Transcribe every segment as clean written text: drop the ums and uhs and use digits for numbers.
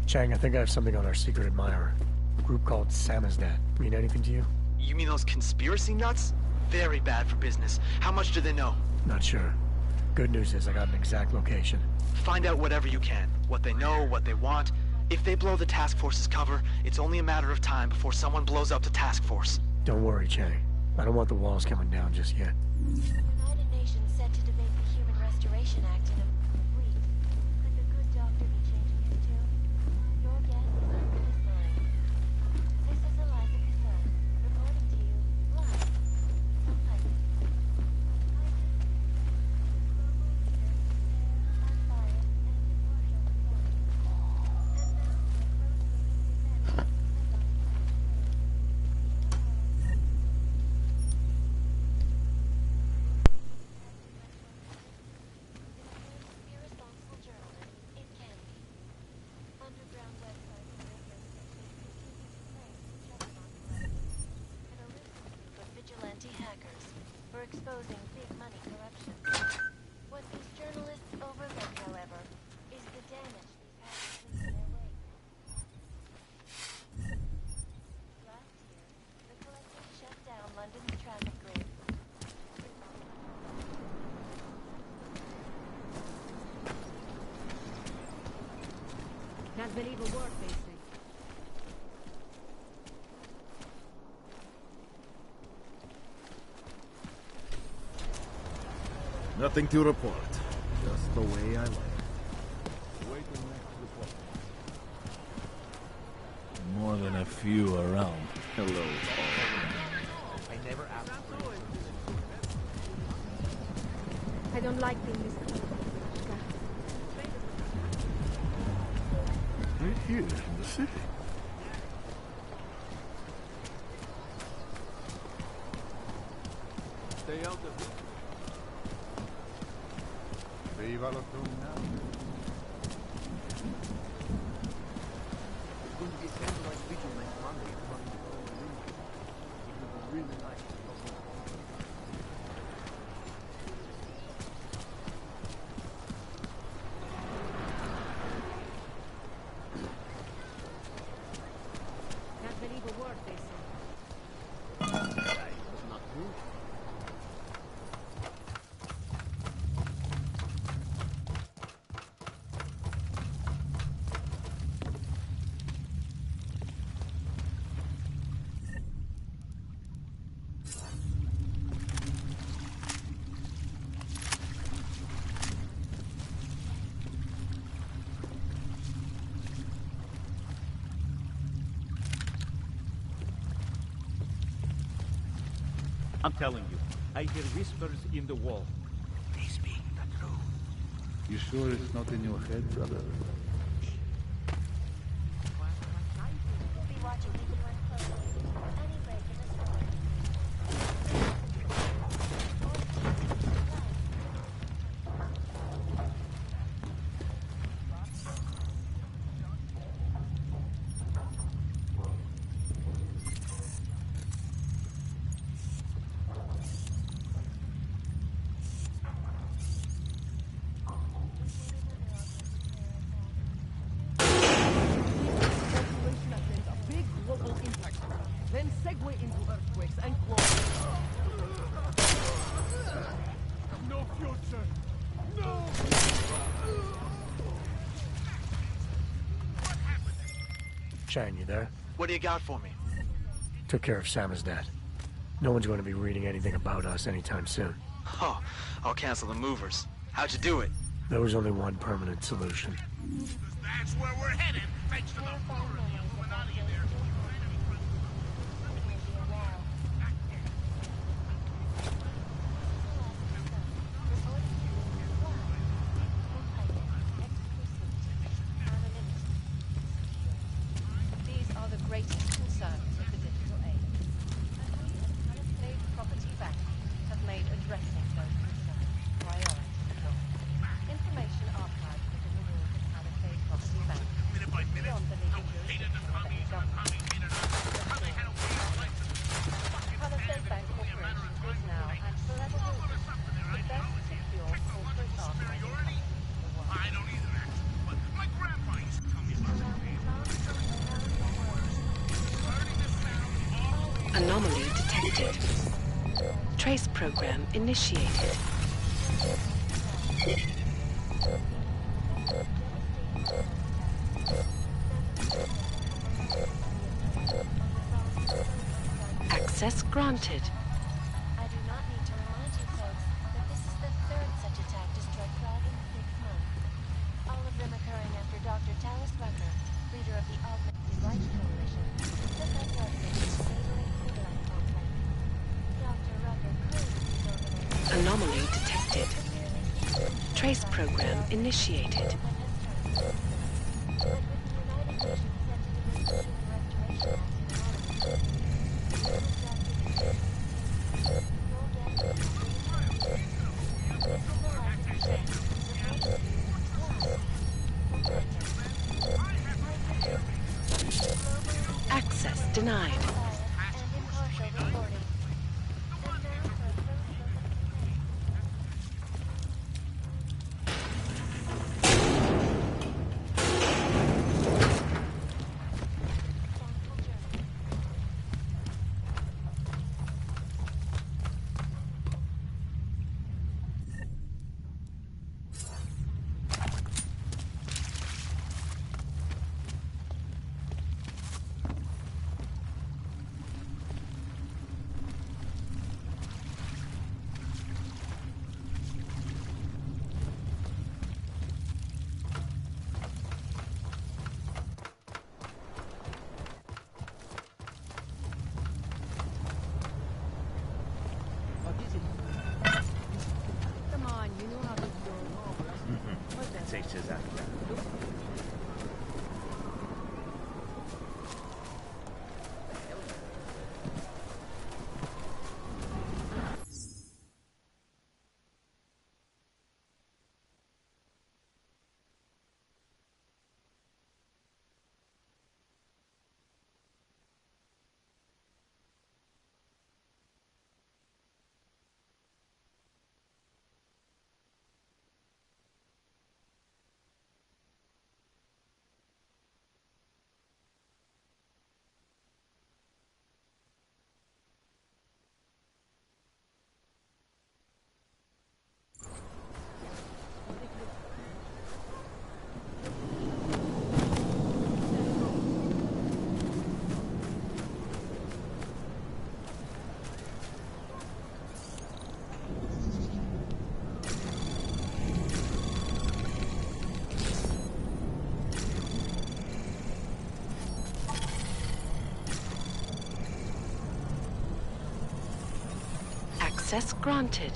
Chang, I think I have something on our secret admirer. A group called Samizdat. Mean anything to you? You mean those conspiracy nuts? Very bad for business. How much do they know? Not sure. Good news is I got an exact location. Find out whatever you can. What they know, what they want. If they blow the task force's cover, it's only a matter of time before someone blows up the task force. Don't worry, Chang. I don't want the walls coming down just yet. The United Nations said to debate the Human Restoration Act in a week. Could the good doctor be changing his tune? Your guess is as good as mine. This is Eliza Casson, reporting to you live from Titan. Hackers for exposing big money corruption. What these journalists overlook, however, is the damage these hackers leave in their wake. Last year, the collective shut down London's traffic grid. Can't believe a word they say. Nothing to report. Just the way I like it. More than a few around. Hello, I never asked for it. I don't like being this. right here in the city. Stay out of it. Viva los criminales. It's going to be a centralized vigil next Monday. It would be really nice. Can't believe a word they say. It's not true. I'm telling you, I hear whispers in the wall. They speak the truth. You sure it's not in your head, brother? We'll be watching everyone closely. Any break in the story. Then segue into earthquakes and close. No future! No! Chang, you there? What do you got for me? Took care of Samizdat. No one's going to be reading anything about us anytime soon. Oh, I'll cancel the movers. How'd you do it? There was only one permanent solution. That's where we're headed, thanks to the horror of the Illuminati and their These are the greatest concerns of the digital age. State Property Bank have made addressing those concerns priority. Information archived within the rules of Palisade Property Bank. minute by minute, Beyond the I legal was hated jurisdiction Anomaly detected. Trace program initiated. Access granted. I do not need to remind you folks that this is the third such attack destroyed Prague in 6 months. All of them occurring after Dr. Talis Rucker, leader of the Augmented Light Coalition, took up residence in neighboring Civilite complex. Dr. Rucker claims these organizations Anomaly detected. Trace program initiated. but with the United Nations set to debate the Human Restoration Act in Access denied. and impartial reporting. And now for a close look at the facts. Thoughtful journey. Come on, you know how this goes. Access granted.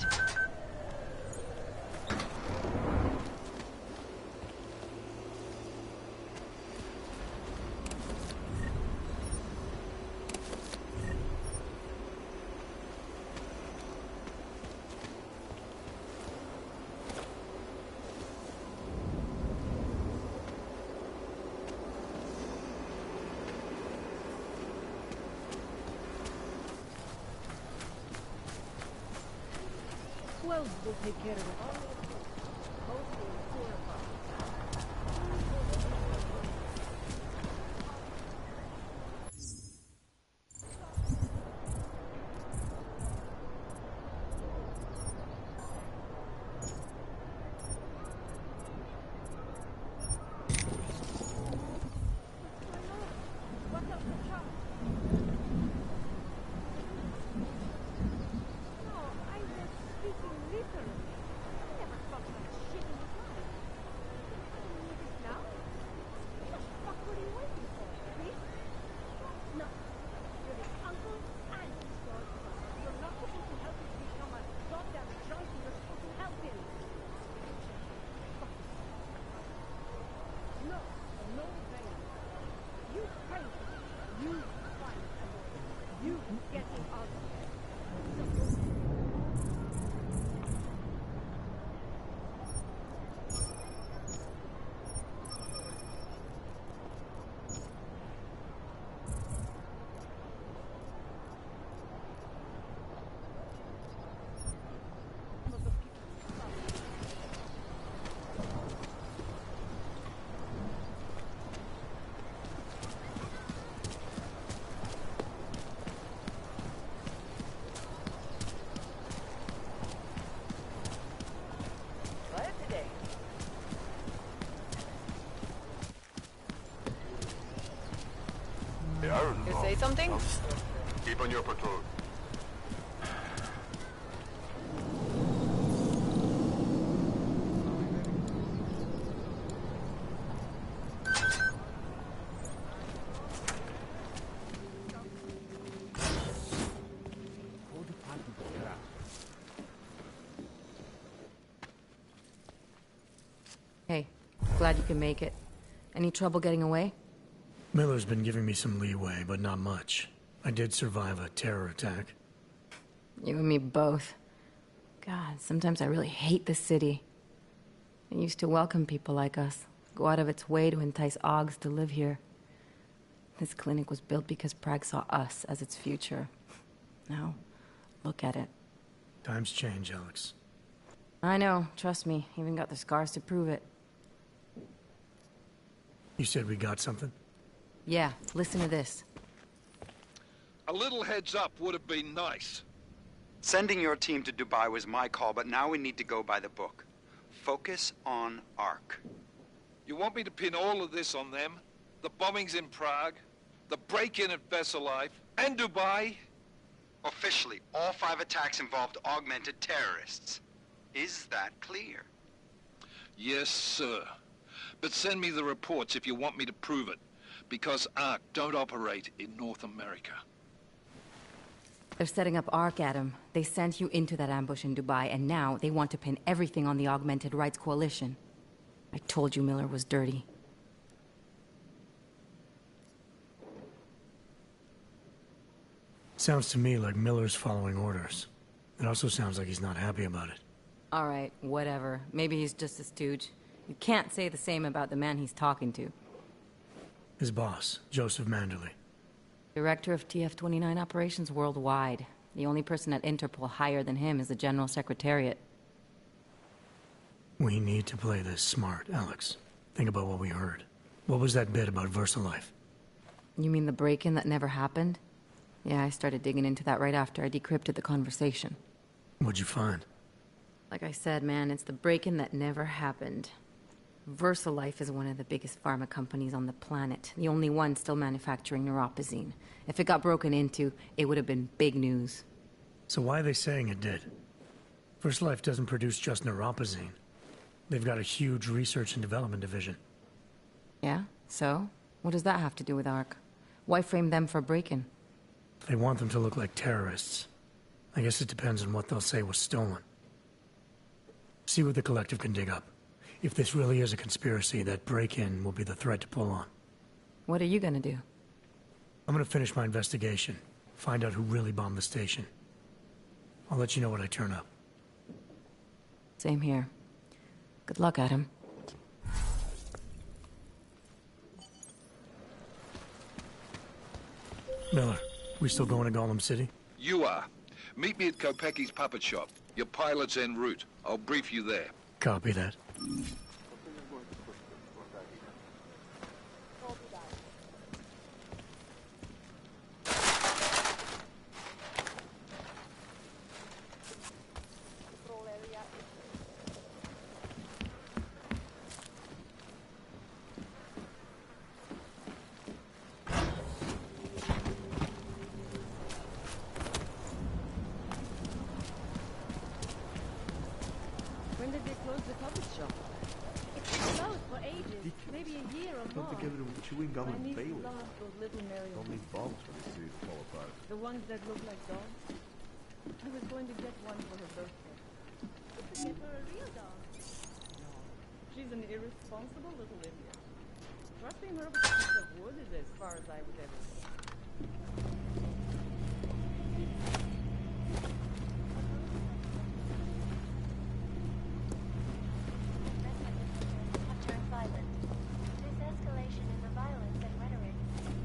Well, we'll take care of it. You You say something? Keep on your patrol. Hey, glad you can make it. Any trouble getting away? Miller's been giving me some leeway, but not much. I did survive a terror attack. You and me both. God, sometimes I really hate this city. It used to welcome people like us, go out of its way to entice Augs to live here. This clinic was built because Prague saw us as its future. Now, look at it. Times change, Alex. I know, trust me. Even got the scars to prove it. You said we got something? Yeah, listen to this. A little heads up would have been nice. Sending your team to Dubai was my call, but now we need to go by the book. Focus on Ark. You want me to pin all of this on them? The bombings in Prague, the break-in at Vesellife, and Dubai? Officially, all 5 attacks involved augmented terrorists. Is that clear? Yes, sir. But send me the reports if you want me to prove it, because Ark don't operate in North America. They're setting up Ark, Adam. They sent you into that ambush in Dubai, and now they want to pin everything on the Augmented Rights Coalition. I told you Miller was dirty. Sounds to me like Miller's following orders. It also sounds like he's not happy about it. All right, whatever. Maybe he's just a stooge. You can't say the same about the man he's talking to. His boss, Joseph Manderley. Director of TF-29 operations worldwide. The only person at Interpol higher than him is the General Secretariat. We need to play this smart, Alex. Think about what we heard. What was that bit about VersaLife? You mean the break-in that never happened? Yeah, I started digging into that right after I decrypted the conversation. What'd you find? Like I said, man, it's the break-in that never happened. VersaLife is one of the biggest pharma companies on the planet. The only one still manufacturing neuropozyne. If it got broken into, it would have been big news. So why are they saying it did? VersaLife doesn't produce just neuropozyne. They've got a huge research and development division. Yeah? So? What does that have to do with Ark? Why frame them for break-in? They want them to look like terrorists. I guess it depends on what they'll say was stolen. See what the collective can dig up. If this really is a conspiracy, that break-in will be the thread to pull on. What are you gonna do? I'm gonna finish my investigation. Find out who really bombed the station. I'll let you know when I turn up. Same here. Good luck, Adam. Miller, we still going to Gollum City? You are. Meet me at Kopecki's puppet shop. Your pilot's en route. I'll brief you there. Copy that. When did they close the puppet shop? It's been closed for ages. Maybe a year or more. Put together with chewing gum I and need to Bailey. love those little Marios. Only bombs when you see it fall apart. The ones that look like dogs. I was going to get one for her birthday. You could get her a real dog. No, she's an irresponsible little idiot. Trusting her with a piece of wood is as far as I would ever go. Have turned violent. This escalation in the violence and rhetoric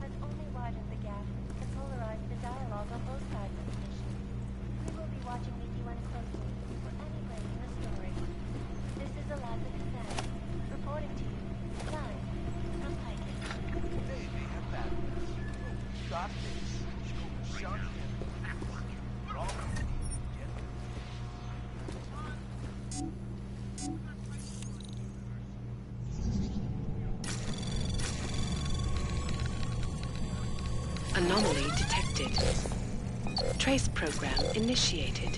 has only widened the gap and polarized the dialogue on both sides of the issue. We will be watching the UN closely for any break in the story. This is Eliza Cassell, reporting to you, live from Pike. Maybe a bad shot this. Shot him. Anomaly detected. Trace program initiated.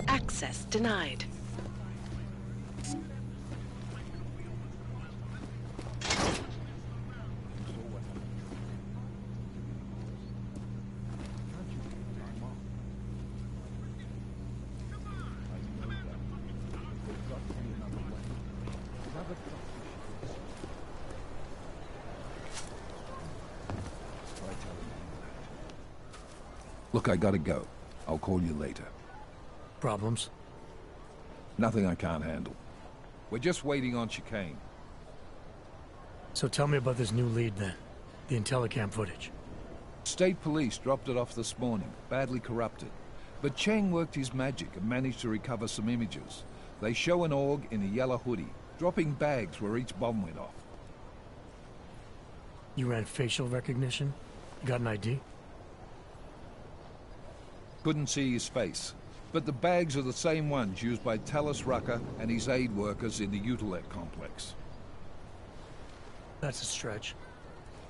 Access denied. Look, I gotta go. I'll call you later. Problems? Nothing I can't handle. We're just waiting on chicane. So tell me about this new lead then. The Intellicam footage. State police dropped it off this morning, badly corrupted. But Cheng worked his magic and managed to recover some images. They show an org in a yellow hoodie, dropping bags where each bomb went off. You ran facial recognition? You got an ID? Couldn't see his face. But the bags are the same ones used by Talos Rucker and his aid workers in the Utilec complex. That's a stretch.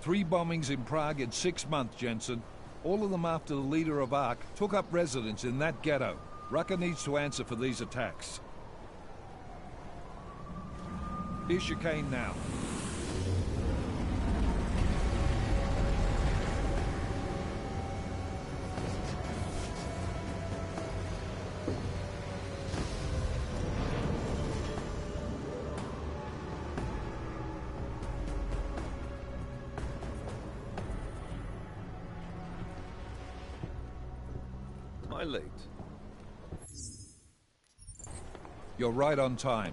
3 bombings in Prague in 6 months, Jensen. All of them after the leader of ARC took up residence in that ghetto. Rucker needs to answer for these attacks. Here's chicane now. Am I late? You're right on time.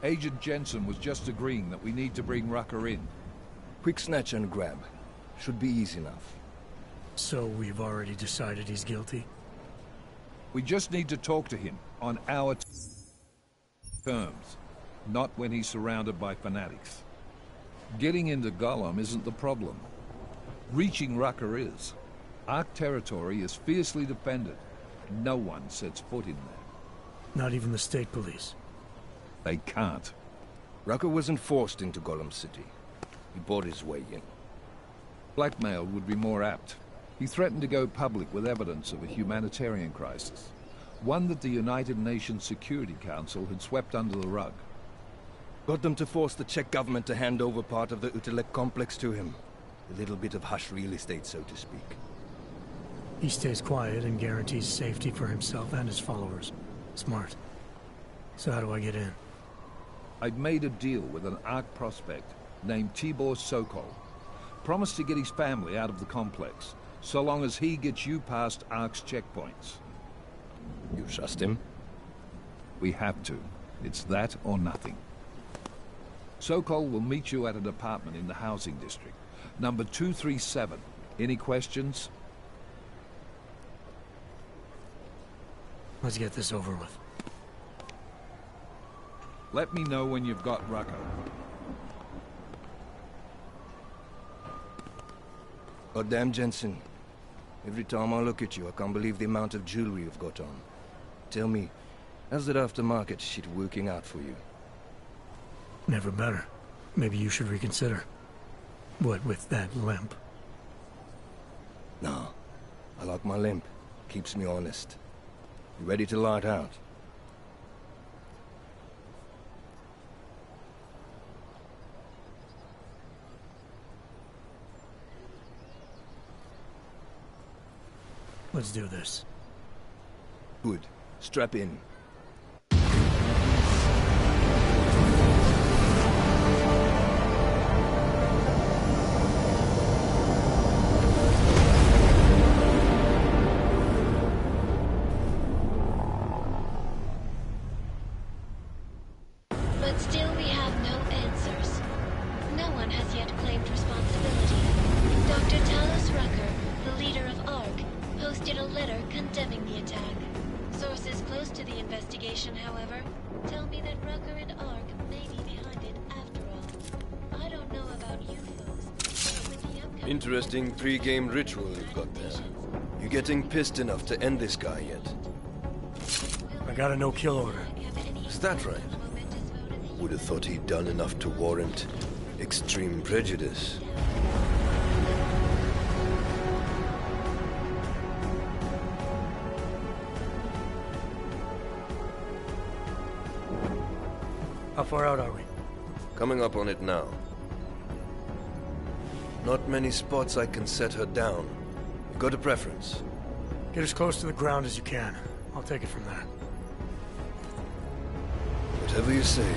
Agent Jensen was just agreeing that we need to bring Rucker in. Quick snatch and grab. Should be easy enough. So we've already decided he's guilty? We just need to talk to him on our terms, not when he's surrounded by fanatics. Getting into Gollum isn't the problem. Reaching Rucker is. ARC territory is fiercely defended. No one sets foot in there. Not even the state police? They can't. Rucker wasn't forced into Gollum City. He bought his way in. Blackmail would be more apt. He threatened to go public with evidence of a humanitarian crisis. One that the United Nations Security Council had swept under the rug. Got them to force the Czech government to hand over part of the Utilec complex to him. A little bit of hush real estate, so to speak. He stays quiet and guarantees safety for himself and his followers. Smart. So how do I get in? I've made a deal with an ARC prospect named Tibor Sokol. Promised to get his family out of the complex, so long as he gets you past ARC's checkpoints. You trust him? We have to. It's that or nothing. Sokol will meet you at an apartment in the housing district. Number 237. Any questions? Let's get this over with. Let me know when you've got Rucker. Goddamn, Jensen. Every time I look at you, I can't believe the amount of jewelry you've got on. Tell me, how's that aftermarket shit working out for you? Never better. Maybe you should reconsider. What with that limp? Nah. I like my limp. Keeps me honest. You ready to light out? Let's do this. Good. Strap in. But still we have no answers. No one has yet claimed responsibility. Dr. Talos Rucker, the leader of ARC, posted a letter condemning the attack. Sources close to the investigation, however, tell me that Rucker and ARC may be behind it after all. I don't know about you folks, but with the upcoming... Interesting pre-game ritual you've got there. You getting pissed enough to end this guy yet? I got a no-kill order. Is that right? Would have thought he'd done enough to warrant extreme prejudice. How far out are we? Coming up on it now. Not many spots I can set her down. You got a preference? Get as close to the ground as you can. I'll take it from there. Whatever you say,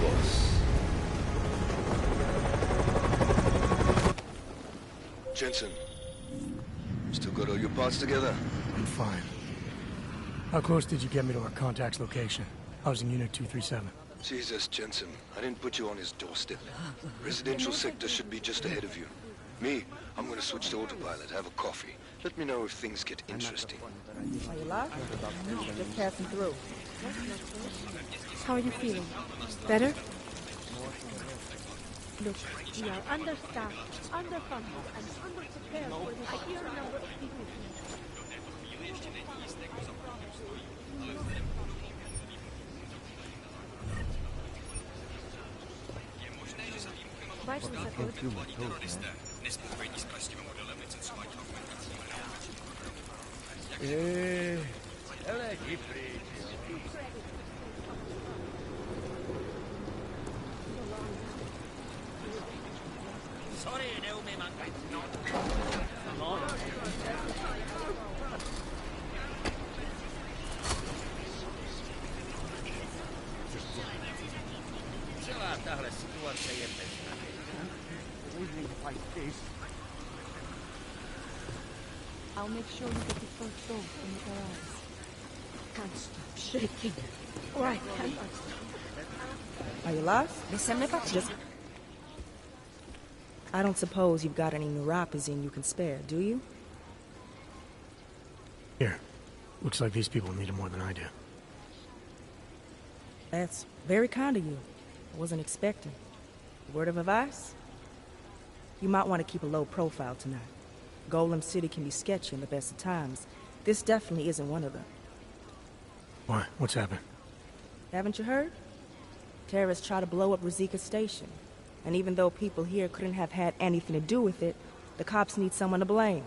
boss. Jensen, still got all your parts together? I'm fine. How close did you get me to our contact's location? I was in Unit 237. Jesus, Jensen, I didn't put you on his doorstep. Residential sector should be just ahead of you. Me, I'm gonna switch to autopilot, have a coffee. Let me know if things get interesting. Are you lost? No, just passing through. How are you feeling? Better? Look, we are understaffed, underfunded, and underprepared for the sheer number of people here. I'll make sure you get the first dose in the garage. Can't stop shaking. Right, can't stop. Are you lost? Just... I don't suppose you've got any neuropazine you can spare, do you? Here. Looks like these people need it more than I do. That's very kind of you. I wasn't expecting. Word of advice? You might want to keep a low profile tonight. Golem City can be sketchy in the best of times. This definitely isn't one of them. Why? What's happened? Haven't you heard? Terrorists try to blow up Rizika Station. And even though people here couldn't have had anything to do with it, the cops need someone to blame.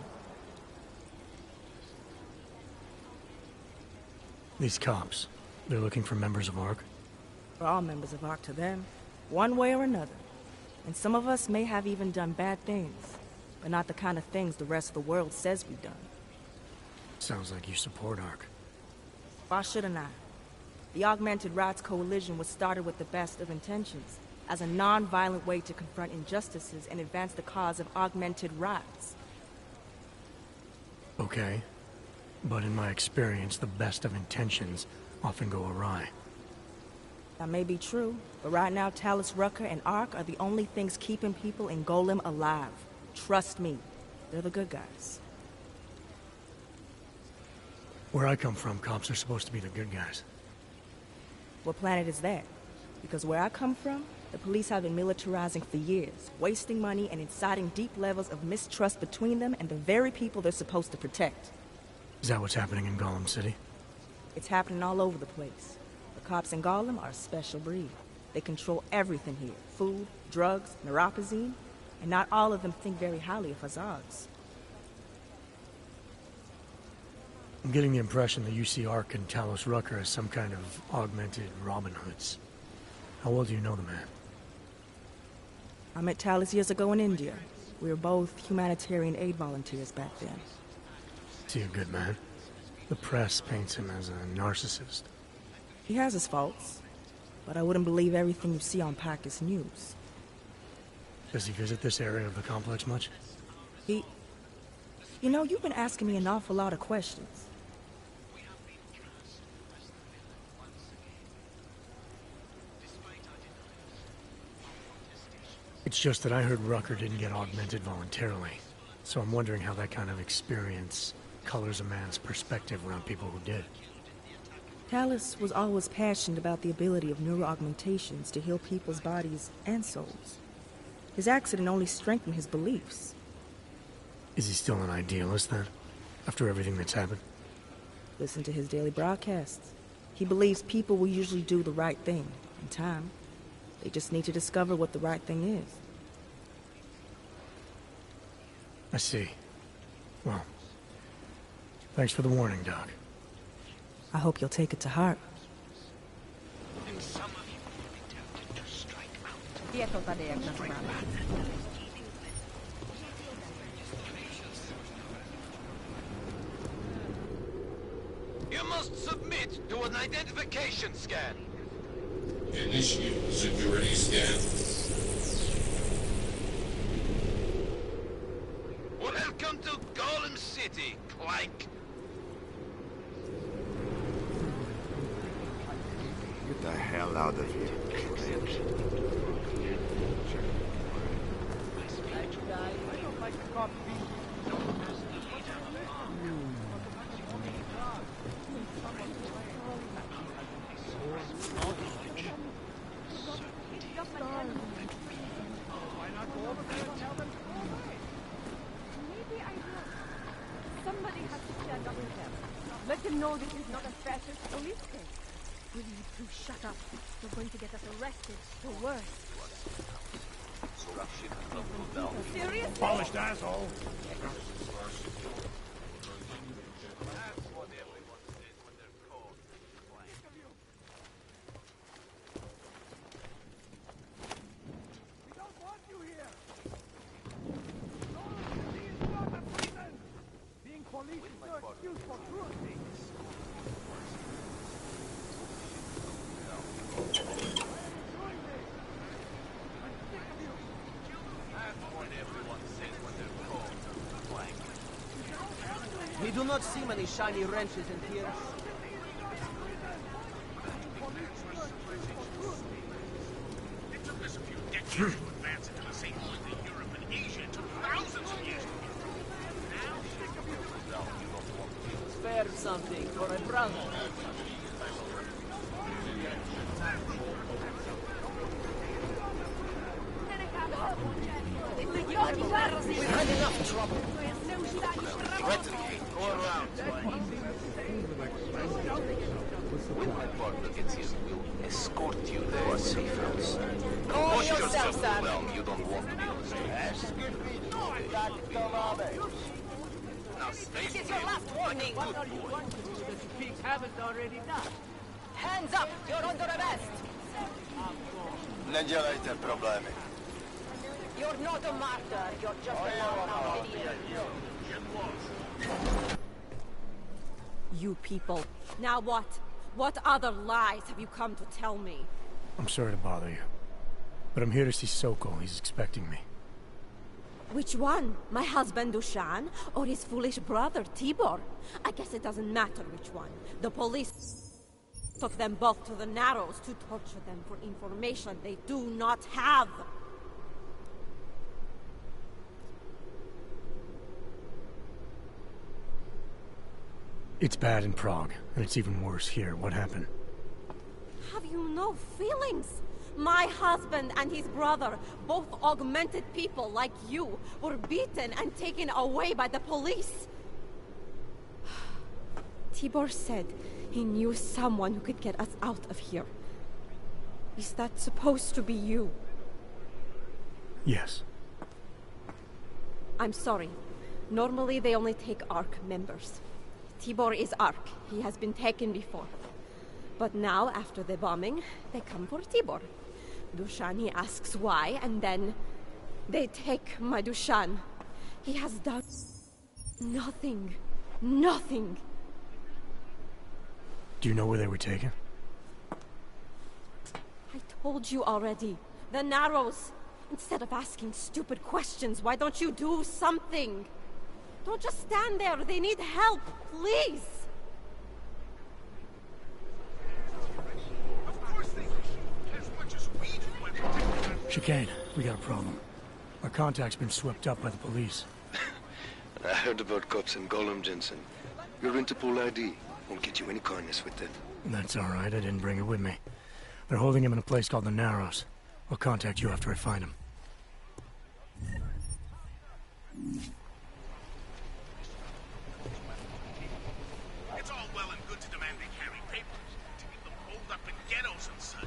These cops, they're looking for members of ARC? We're all members of ARC to them, one way or another. And some of us may have even done bad things, but not the kind of things the rest of the world says we've done. Sounds like you support ARC. Why shouldn't I? The Augmented Rights Coalition was started with the best of intentions, as a non-violent way to confront injustices and advance the cause of augmented rights. Okay. But in my experience, the best of intentions often go awry. That may be true, but right now Talus Rucker and ARC are the only things keeping people in Golem alive. Trust me, they're the good guys. Where I come from, cops are supposed to be the good guys. What planet is that? Because where I come from, the police have been militarizing for years, wasting money and inciting deep levels of mistrust between them and the very people they're supposed to protect. Is that what's happening in Golem City? It's happening all over the place. The cops in Golem are a special breed. They control everything here. Food, drugs, neuropazine, and not all of them think very highly of Azags. I'm getting the impression that you see ARC and Talos Rucker as some kind of augmented Robin Hoods. How well do you know the man? I met Talus years ago in India. We were both humanitarian aid volunteers back then. Is he a good man? The press paints him as a narcissist. He has his faults, but I wouldn't believe everything you see on Pacus News. Does he visit this area of the complex much? You know, you've been asking me an awful lot of questions. It's just that I heard Rucker didn't get augmented voluntarily, so I'm wondering how that kind of experience colors a man's perspective around people who did. Talus was always passionate about the ability of neuroaugmentations to heal people's bodies and souls. His accident only strengthened his beliefs. Is he still an idealist, then? After everything that's happened? Listen to his daily broadcasts. He believes people will usually do the right thing, in time. They just need to discover what the right thing is. I see. Well, thanks for the warning, Doc. I hope you'll take it to heart. And some of you will be tempted to strike out. You must submit to an identification scan. Initiate security scan. Welcome to Golem City, Clank. Get the hell out of here. Somebody has to stand up with them. Let them know this is not a fascist police case. Will you two shut up? You're going to get us arrested, or worse. Seriously? Polished asshole. We do not see many shiny wrenches in here. It took us a few decades to advance into the same point that Europe and Asia took thousands of years to get to. Spare something for a brother. We had enough trouble. Retinue, go around. When my partner gets here, we'll escort you to a safe house. Push yourself to realm you don't want to be on the streets. Now stay This is your last warning. What are you going to do that you pigs haven't already done? Hands up! You're under arrest! Non gliel'avete problemi. You're not a martyr. You're just a normal idiot. You people. Now what? What other lies have you come to tell me? I'm sorry to bother you, but I'm here to see Sokol. He's expecting me. Which one? My husband Dushan, or his foolish brother Tibor? I guess it doesn't matter which one. The police took them both to the Narrows to torture them for information they do not have. It's bad in Prague, and it's even worse here. What happened? Have you no feelings? My husband and his brother, both augmented people like you, were beaten and taken away by the police. Tibor said he knew someone who could get us out of here. Is that supposed to be you? Yes. I'm sorry. Normally they only take ARC members. Tibor is ARC. He has been taken before. But now, after the bombing, they come for Tibor. Dushan, he asks why, and then they take my Dushan. He has done nothing. Nothing. Do you know where they were taken? I told you already. The Narrows. Instead of asking stupid questions, why don't you do something? Don't just stand there. They need help, please. Chicane, we got a problem. Our contact's been swept up by the police. I heard about cops in Golem, Jensen. Your Interpol ID won't get you any kindness with it. That's all right. I didn't bring it with me. They're holding him in a place called the Narrows. I'll contact you after I find him. It's all well and good to demand they carry papers, to get them rolled up in ghettos and such.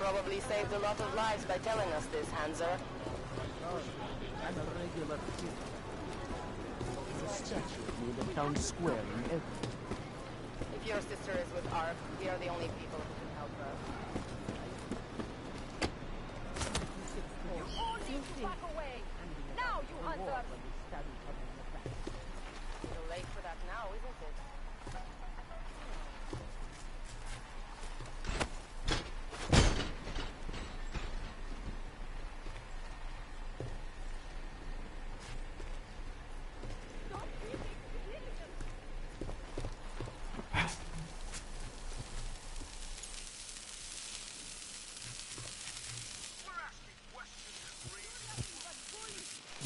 probably saved a lot of lives by telling us this, Hanser. I'm a regular kid. There's a statue of me in the town square in every. If your sister is with Ark, we are the only people who can help her. All need to back away! Now, you hunters! Too late for that now, isn't it?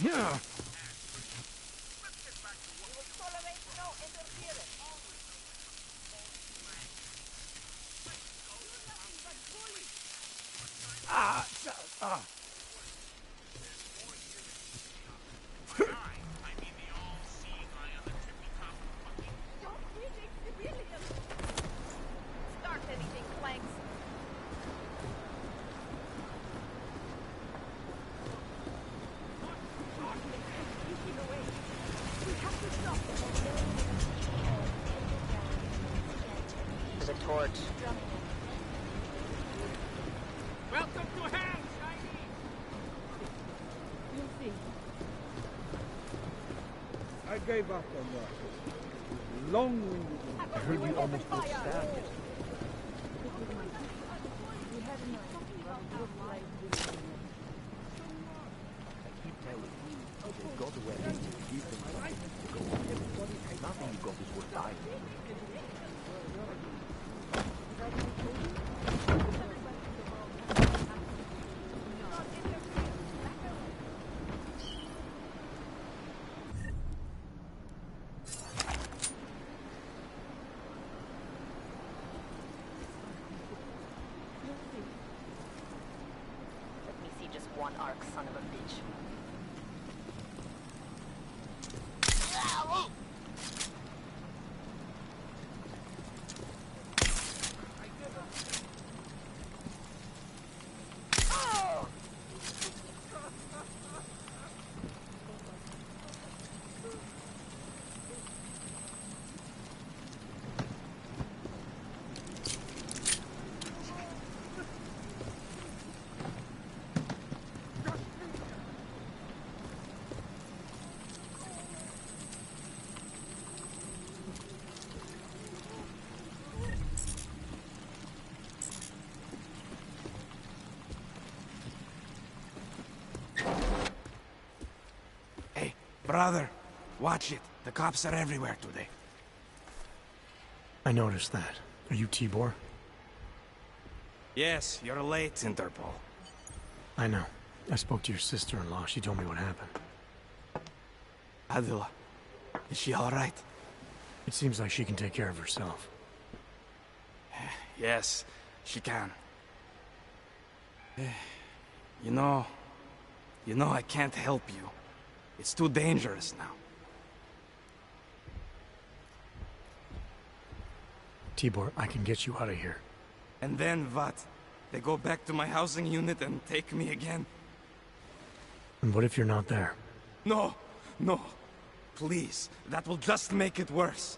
Yeah. Start anything, Clanks! The torch. Welcome to hell, Shiny! You'll see. I gave up on that. Long-winded. I heard you almost got stabbed. I keep telling you, they've got weapons to keep them alive. Go on. Nothing you got is worth dying. Let me see just one Ark, son of a bitch. Brother, watch it. The cops are everywhere today. I noticed that. Are you Tibor? Yes, you're late, Interpol. I know. I spoke to your sister-in-law. She told me what happened. Adila, is she all right? It seems like she can take care of herself. Yes, she can. You know, I can't help you. It's too dangerous now. Tibor, I can get you out of here. And then what? They go back to my housing unit and take me again? And what if you're not there? No, no. Please, that will just make it worse.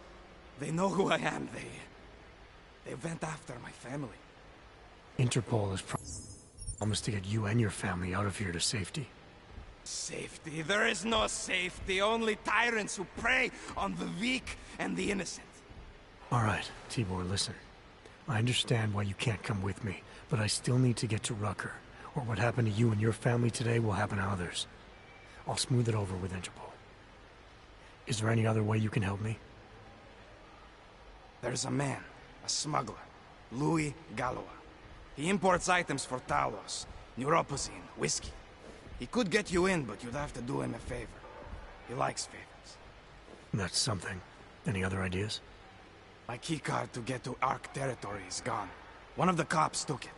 They know who I am. They went after my family. Interpol has promised to get you and your family out of here to safety. Safety? There is no safety. Only tyrants who prey on the weak and the innocent. All right, Tibor, listen. I understand why you can't come with me, but I still need to get to Rucker, or what happened to you and your family today will happen to others. I'll smooth it over with Interpol. Is there any other way you can help me? There's a man, a smuggler, Louis Galois. He imports items for Talos, neuropozyne, whiskey. He could get you in, but you'd have to do him a favor. He likes favors. That's something. Any other ideas? My keycard to get to Ark territory is gone. One of the cops took it.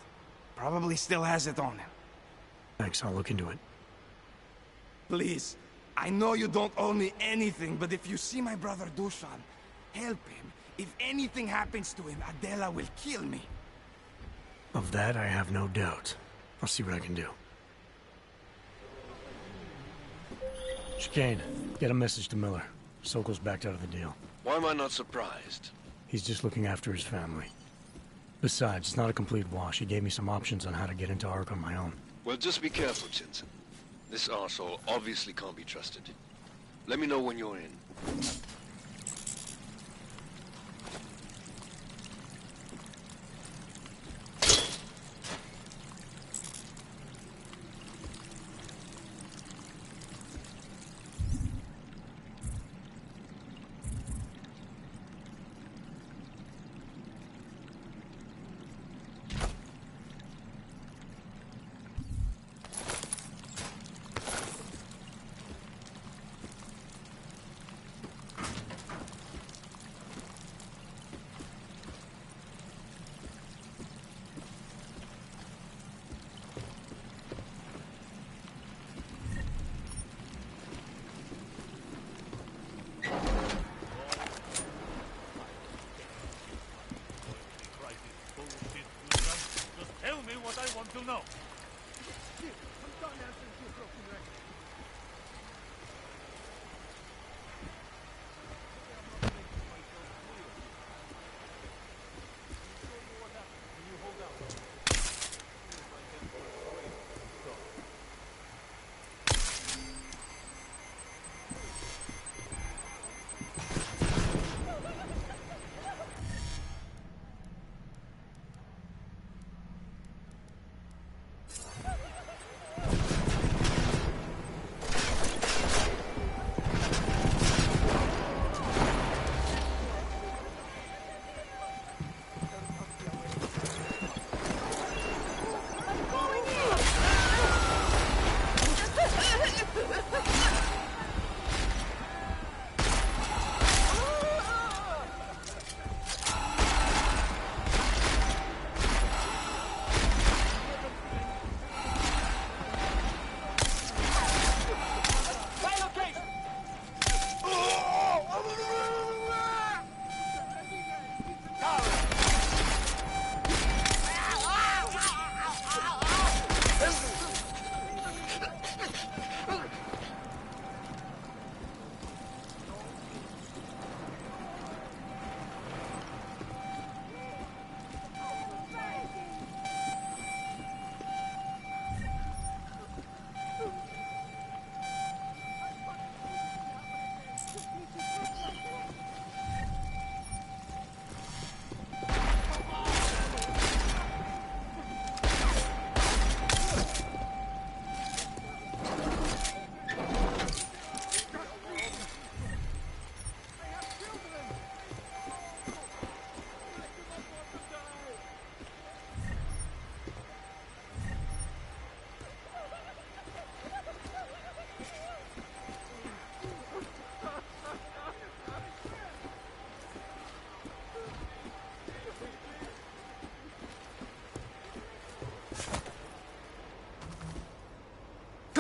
Probably still has it on him. Thanks, I'll look into it. Please, I know you don't owe me anything, but if you see my brother Dushan, help him. If anything happens to him, Adela will kill me. Of that, I have no doubt. I'll see what I can do. Chicane, get a message to Miller. Sokol's backed out of the deal. Why am I not surprised? He's just looking after his family. Besides, it's not a complete wash. He gave me some options on how to get into Ark on my own. Well, just be careful, Jensen. This arsehole obviously can't be trusted. Let me know when you're in. To know.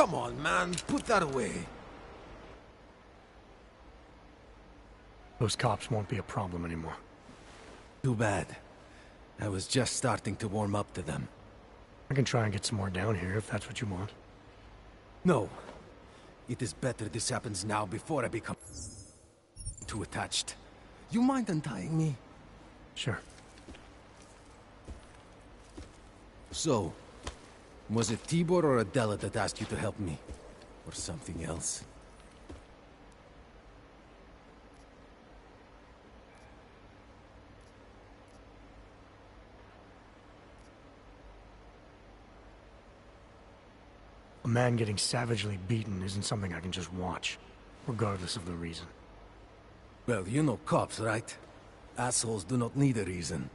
Come on, man. Put that away. Those cops won't be a problem anymore. Too bad. I was just starting to warm up to them. I can try and get some more down here if that's what you want. No. It is better this happens now before I become too attached. You mind untying me? Sure. So, was it Tibor or Adela that asked you to help me? Or something else? A man getting savagely beaten isn't something I can just watch, regardless of the reason. Well, you know cops, right? Assholes do not need a reason.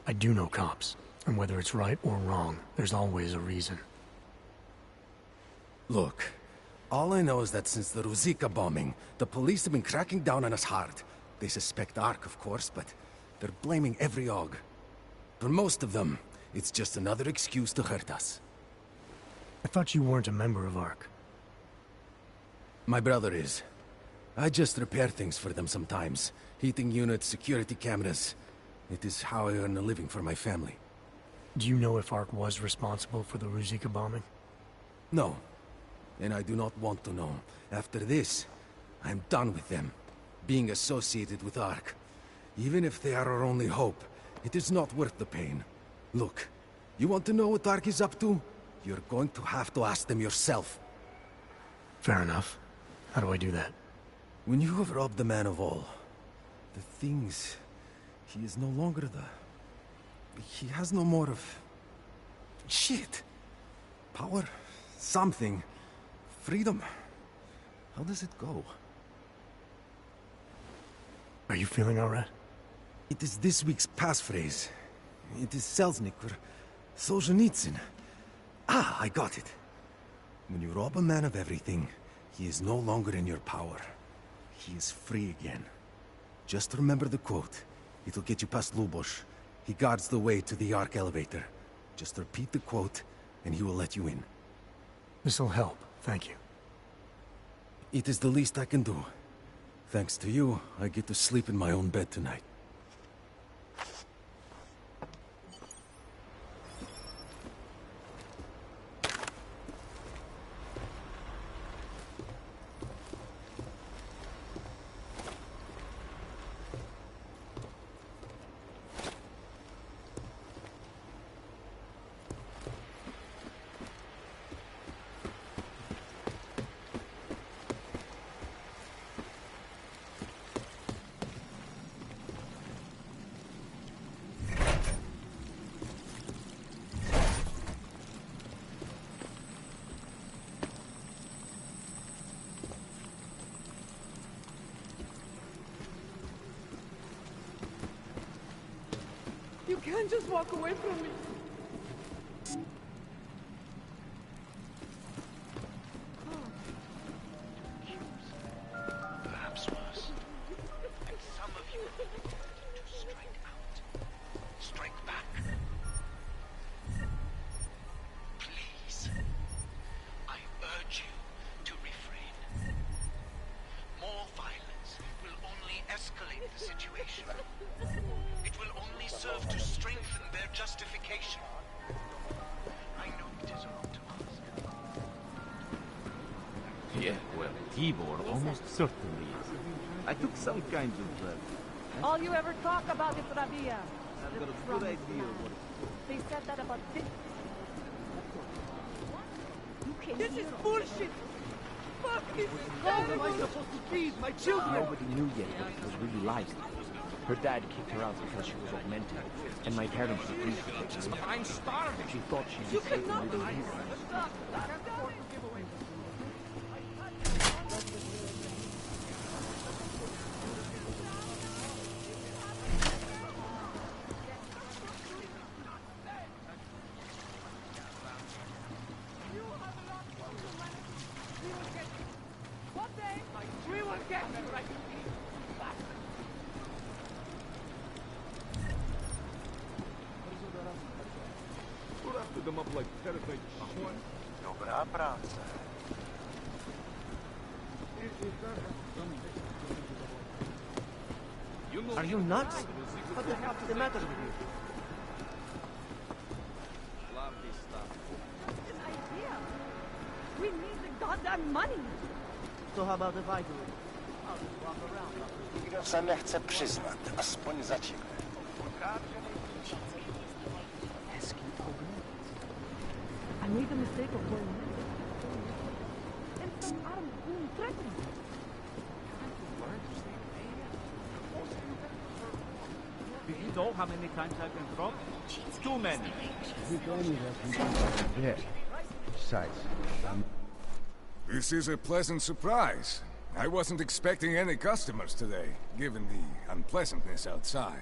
I do know cops, and whether it's right or wrong, there's always a reason. Look, all I know is that since the Ruzicka bombing, the police have been cracking down on us hard. They suspect Ark, of course, but they're blaming every AUG. For most of them, it's just another excuse to hurt us. I thought you weren't a member of Ark. My brother is. I just repair things for them sometimes. Heating units, security cameras. It is how I earn a living for my family. Do you know if Ark was responsible for the Ruzicka bombing? No. And I do not want to know. After this, I'm done with them. Being associated with Ark. Even if they are our only hope, it is not worth the pain. Look, you want to know what Ark is up to? You're going to have to ask them yourself. Fair enough. How do I do that? When you have robbed the man of all, the things... He is no longer the... He has no more of... Shit! Power? Something. Freedom. How does it go? Are you feeling alright? It is this week's passphrase. It is Selznick or Solzhenitsyn. Ah, I got it. When you rob a man of everything, he is no longer in your power. He is free again. Just remember the quote. It'll get you past Lubosh. He guards the way to the Ark elevator. Just repeat the quote, and he will let you in. This'll help, thank you. It is the least I can do. Thanks to you, I get to sleep in my own bed tonight. You can't just walk away from me. Perhaps worse. And some of you to strike out. Strike back. Please. I urge you to refrain. More violence will only escalate the situation. It will only serve to strengthen their justification. I know it is wrong to ask. Yeah, well, Tibor almost certainly is. I took some kind of... All you ever talk about is Rabia. I've got a good idea of what it's... They said that about this. This is bullshit. Fuck this. How am I supposed to feed my children? Nobody knew yet what it was really like. Her dad kicked her out because she was augmented, and my parents agreed to take her in. But I'm starving. She thought she was safe in Little East. One day, we will get it right. Wrapped them up like terrified children. Dobra praca. Are you nuts? What the hell is the matter with you? This idea. We need the goddamn money. So how about if I do it? I'll just walk around. Nikt se nechce přiznat, aspoň zatím. I made the mistake of going in. And some armed goon threatened me. Do you know how many times I've been robbed? Too many. Yeah. Besides, This is a pleasant surprise. I wasn't expecting any customers today, given the unpleasantness outside.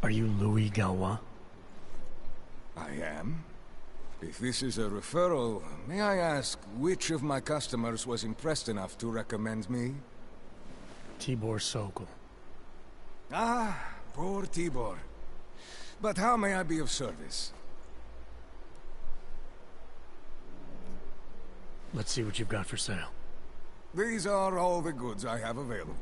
Are you Louis Galwa? I am. If this is a referral, may I ask which of my customers was impressed enough to recommend me? Tibor Sokol. Ah, poor Tibor. But how may I be of service? Let's see what you've got for sale. These are all the goods I have available.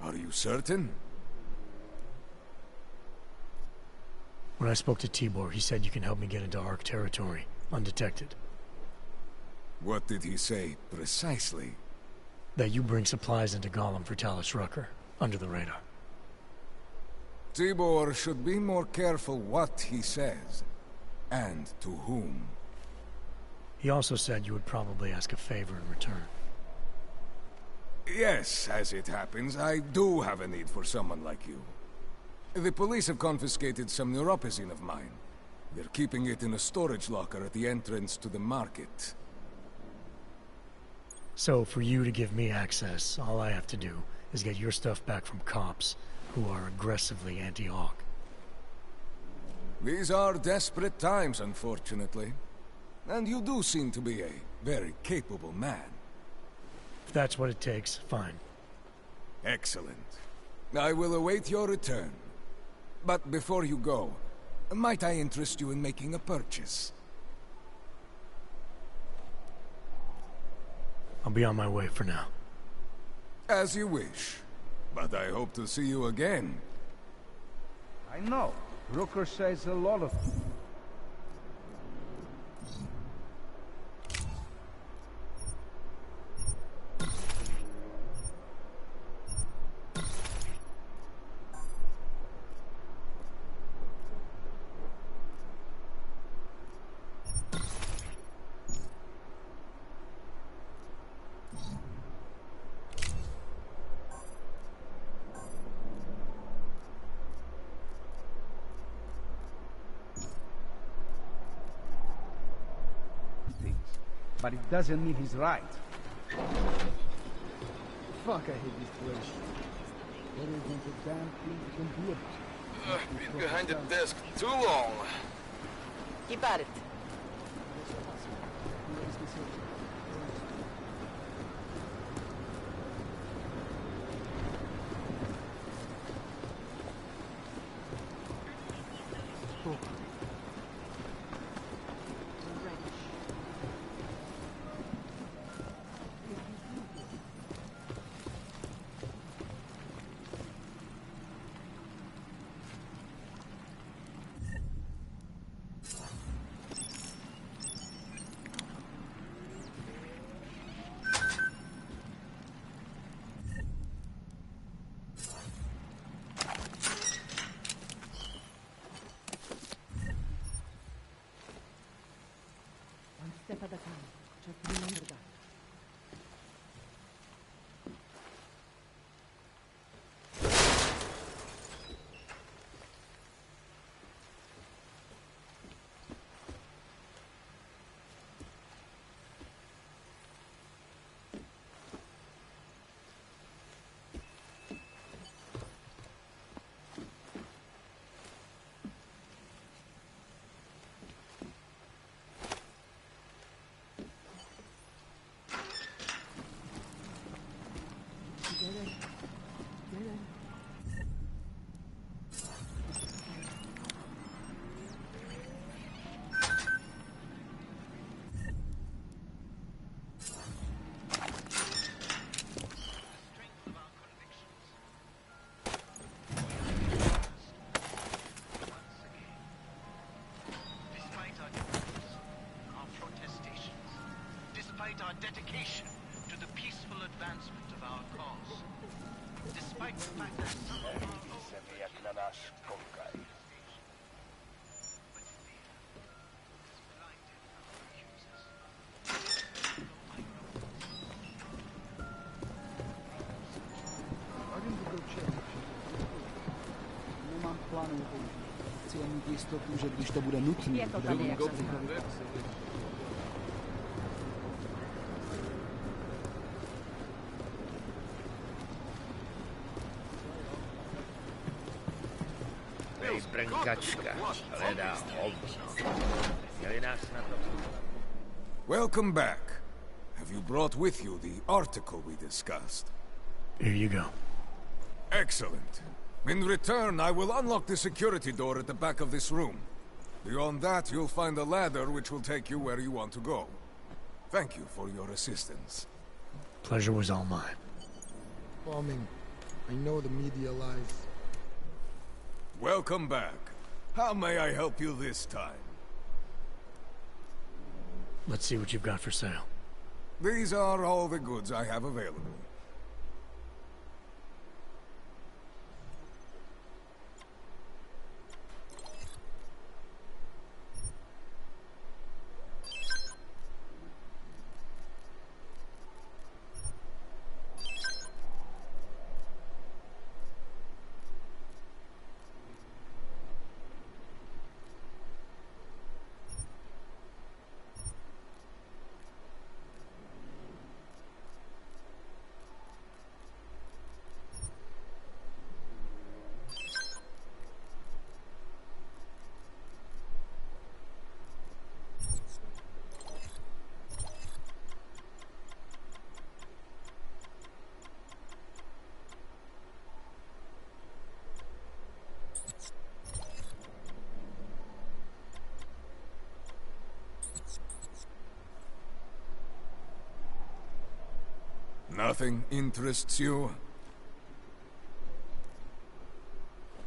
Are you certain? When I spoke to Tibor, he said you can help me get into Ark territory, undetected. What did he say, precisely? That you bring supplies into Gollum for Talos Rucker, under the radar. Tibor should be more careful what he says, and to whom. He also said you would probably ask a favor in return. Yes, as it happens, I do have a need for someone like you. The police have confiscated some neuropozyne of mine. They're keeping it in a storage locker at the entrance to the market. So, for you to give me access, all I have to do is get your stuff back from cops who are aggressively anti-Hawk. These are desperate times, unfortunately. And you do seem to be a very capable man. If that's what it takes, fine. Excellent. I will await your return. But before you go, might I interest you in making a purchase? I'll be on my way for now. As you wish. But I hope to see you again. I know. Rooker says a lot of... But it doesn't mean he's right. Fuck, I hate this place. There isn't a damn thing you can do about it. Been behind the desk too long. Keep at it. Step at a time. Just remember that. Our dedication to the peaceful advancement of our cause. Despite the fact that some of our own... Nemám plánu použít. Chci jen mít jistotu, že když to bude nutné, bude dobře. Brnkačka hledá hovno. Měli nás na to. Welcome back. Have you brought with you the article we discussed? Here you go. Excellent. In return, I will unlock the security door at the back of this room. Beyond that, you'll find a ladder which will take you where you want to go. Thank you for your assistance. Pleasure was all mine. Well, I mean, I know the media lies. Welcome back. How may I help you this time? Let's see what you've got for sale. These are all the goods I have available. Nothing interests you?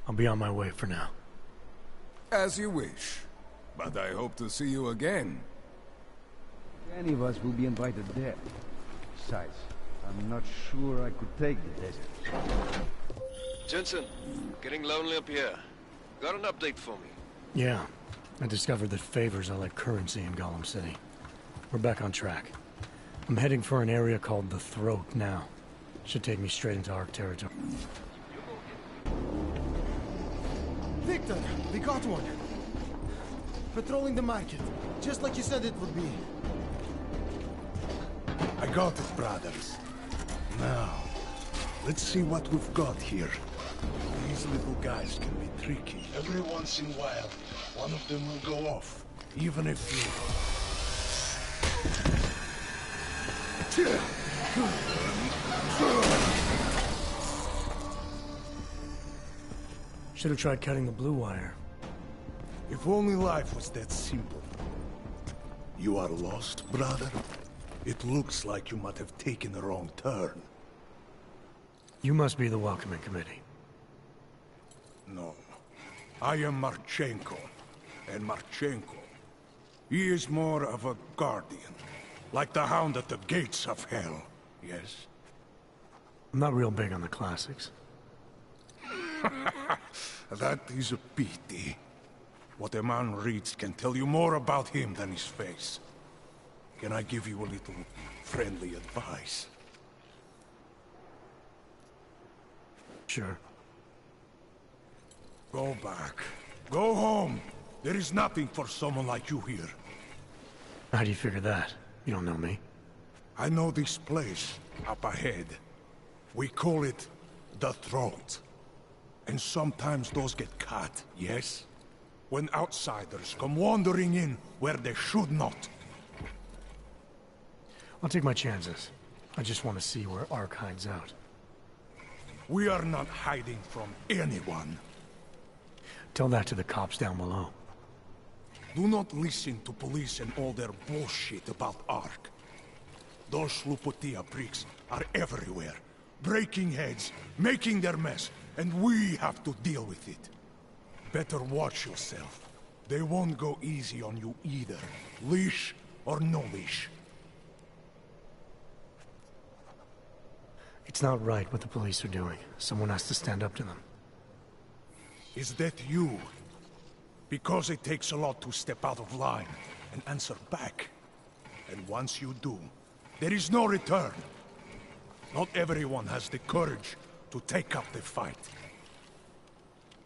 I'll be on my way for now. As you wish. But I hope to see you again. Any of us will be invited there. Besides, I'm not sure I could take the desert. Jensen, getting lonely up here. Got an update for me? Yeah, I discovered that favors are like currency in Gollum City. We're back on track. I'm heading for an area called the Throat now. Should take me straight into Ark territory. Victor, we got one. Patrolling the market, just like you said it would be. I got it, brothers. Now, let's see what we've got here. These little guys can be tricky. Every once in a while, one of them will go off, even if you... Should have tried cutting the blue wire. If only life was that simple. You are lost, brother? It looks like you might have taken a wrong turn. You must be the welcoming committee. No. I am Marchenko. And Marchenko, he is more of a guardian. Like the hound at the gates of hell, yes? I'm not real big on the classics. That is a pity. What a man reads can tell you more about him than his face. Can I give you a little friendly advice? Sure. Go back. Go home. There is nothing for someone like you here. How do you figure that? You don't know me. I know this place, up ahead. We call it the Throat. And sometimes those get cut, yes? When outsiders come wandering in where they should not. I'll take my chances. I just want to see where Ark hides out. We are not hiding from anyone. Tell that to the cops down below. Do not listen to police and all their bullshit about Ark. Those Slupotia pricks are everywhere, breaking heads, making their mess, and we have to deal with it. Better watch yourself. They won't go easy on you either, leash or no leash. It's not right what the police are doing. Someone has to stand up to them. Is that you? Because it takes a lot to step out of line and answer back. And once you do, there is no return. Not everyone has the courage to take up the fight.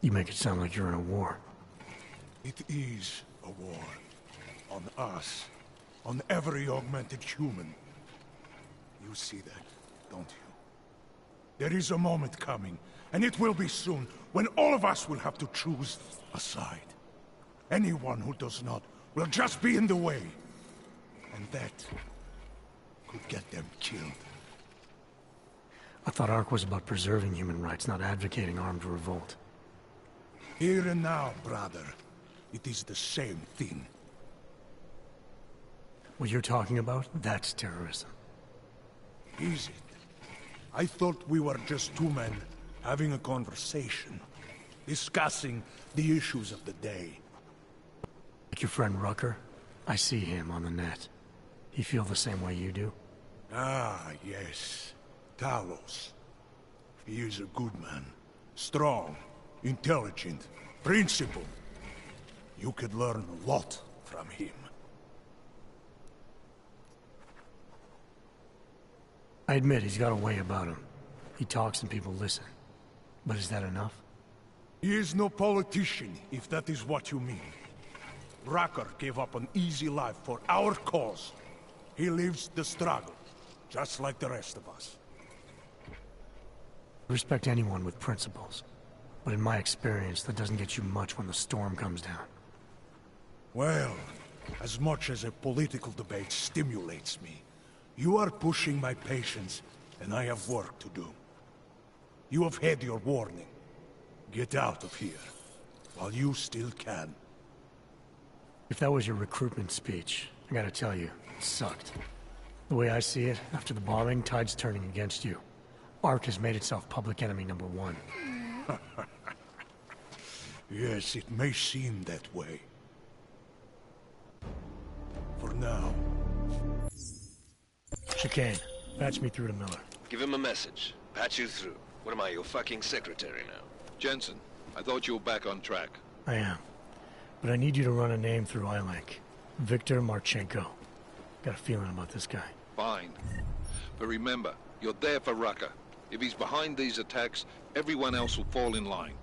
You make it sound like you're in a war. It is a war. On us. On every augmented human. You see that, don't you? There is a moment coming, and it will be soon, when all of us will have to choose a side. Anyone who does not will just be in the way. And that could get them killed. I thought Ark was about preserving human rights, not advocating armed revolt. Here and now, brother. It is the same thing. What you're talking about, that's terrorism. Is it? I thought we were just two men having a conversation, discussing the issues of the day. Like your friend Rucker? I see him on the net. He feel the same way you do? Ah, yes. Talos. He is a good man. Strong, intelligent, principled. You could learn a lot from him. I admit he's got a way about him. He talks and people listen. But is that enough? He is no politician, if that is what you mean. Rucker gave up an easy life for our cause. He lives the struggle, just like the rest of us. I respect anyone with principles. But in my experience, that doesn't get you much when the storm comes down. Well, as much as a political debate stimulates me, you are pushing my patience, and I have work to do. You have had your warning. Get out of here, while you still can. If that was your recruitment speech, I gotta tell you, it sucked. The way I see it, after the bombing, tide's turning against you. ARC has made itself public enemy #1. Yes, it may seem that way. For now. Chicane, patch me through to Miller. Give him a message. Patch you through. What am I, your fucking secretary now? Jensen, I thought you were back on track. I am. But I need you to run a name through iLink. Viktor Marchenko. Got a feeling about this guy. Fine. But remember, you're there for Rucker. If he's behind these attacks, everyone else will fall in line.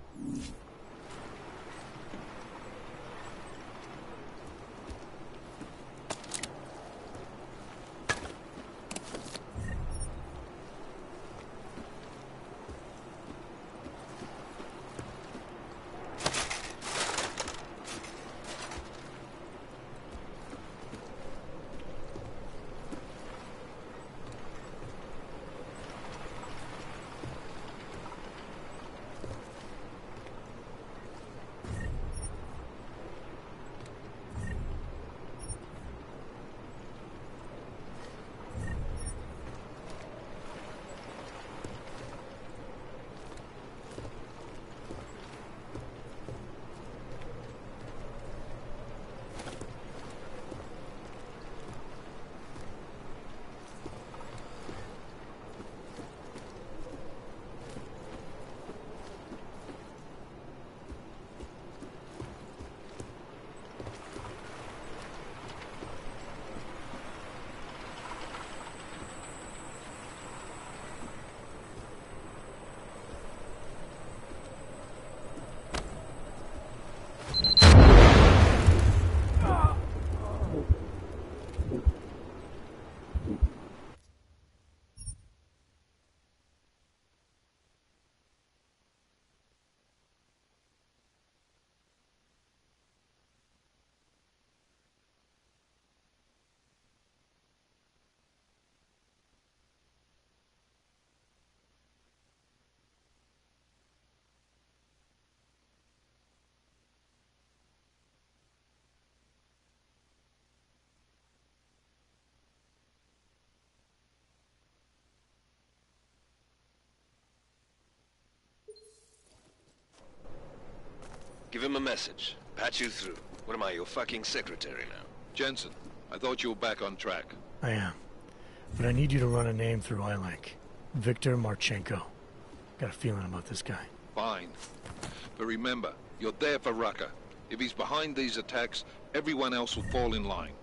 Give him a message. Patch you through. What am I, your fucking secretary now? Jensen, I thought you were back on track. I am. But I need you to run a name through iLink. Viktor Marchenko. Got a feeling about this guy. Fine. But remember, you're there for Rucker. If he's behind these attacks, everyone else will fall in line.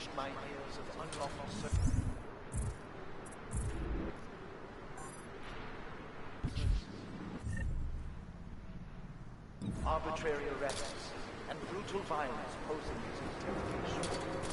reached my ears of unlawful arbitrary arrests and brutal violence posing as interrogation.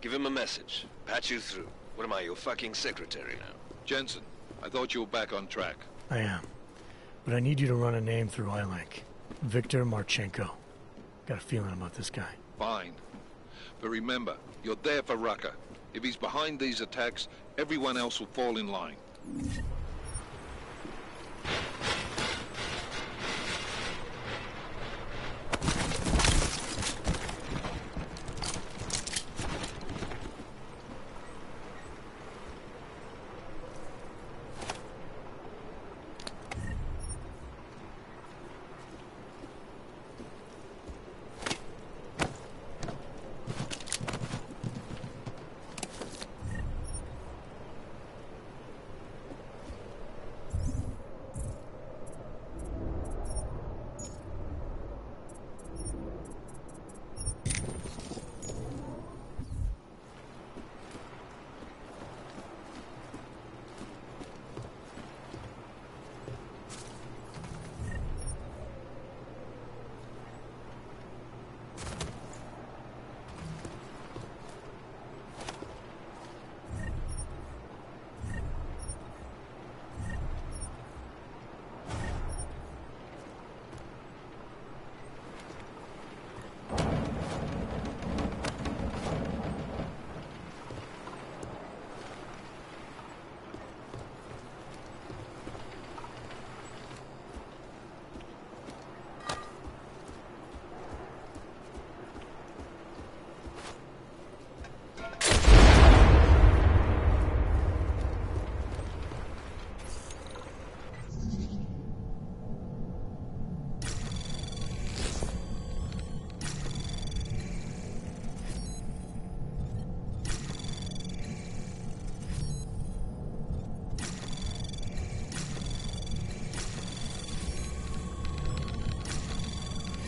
Give him a message. Patch you through. What am I, your fucking secretary now? Jensen, I thought you were back on track. I am. But I need you to run a name through iLink. Viktor Marchenko. Got a feeling about this guy. Fine. But remember, you're there for Rucker. If he's behind these attacks, everyone else will fall in line.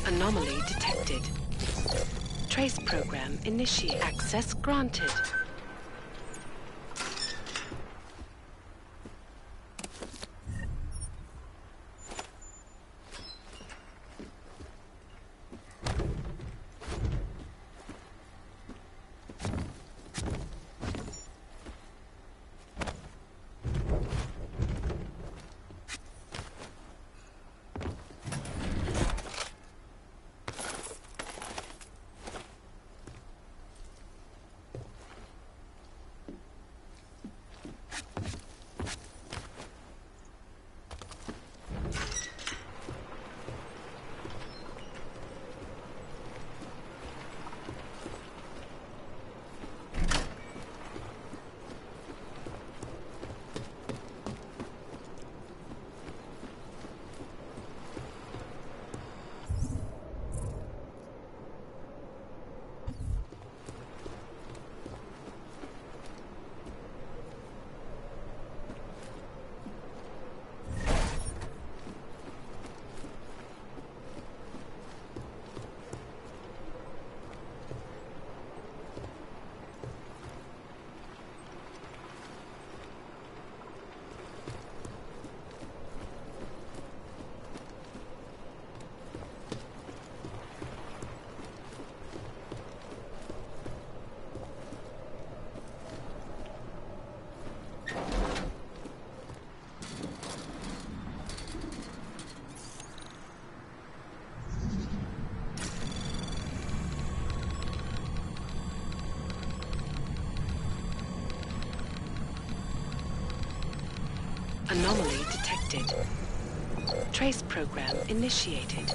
Anomaly detected. Trace program initiate. Access granted. Anomaly detected. Trace program initiated.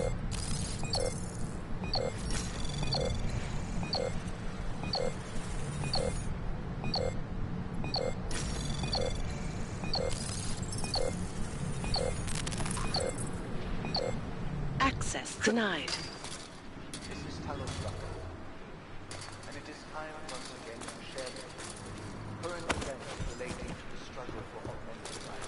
Access denied. This is Talos Rucker, and it is time once again to share with you current events relating to the struggle for augmented life.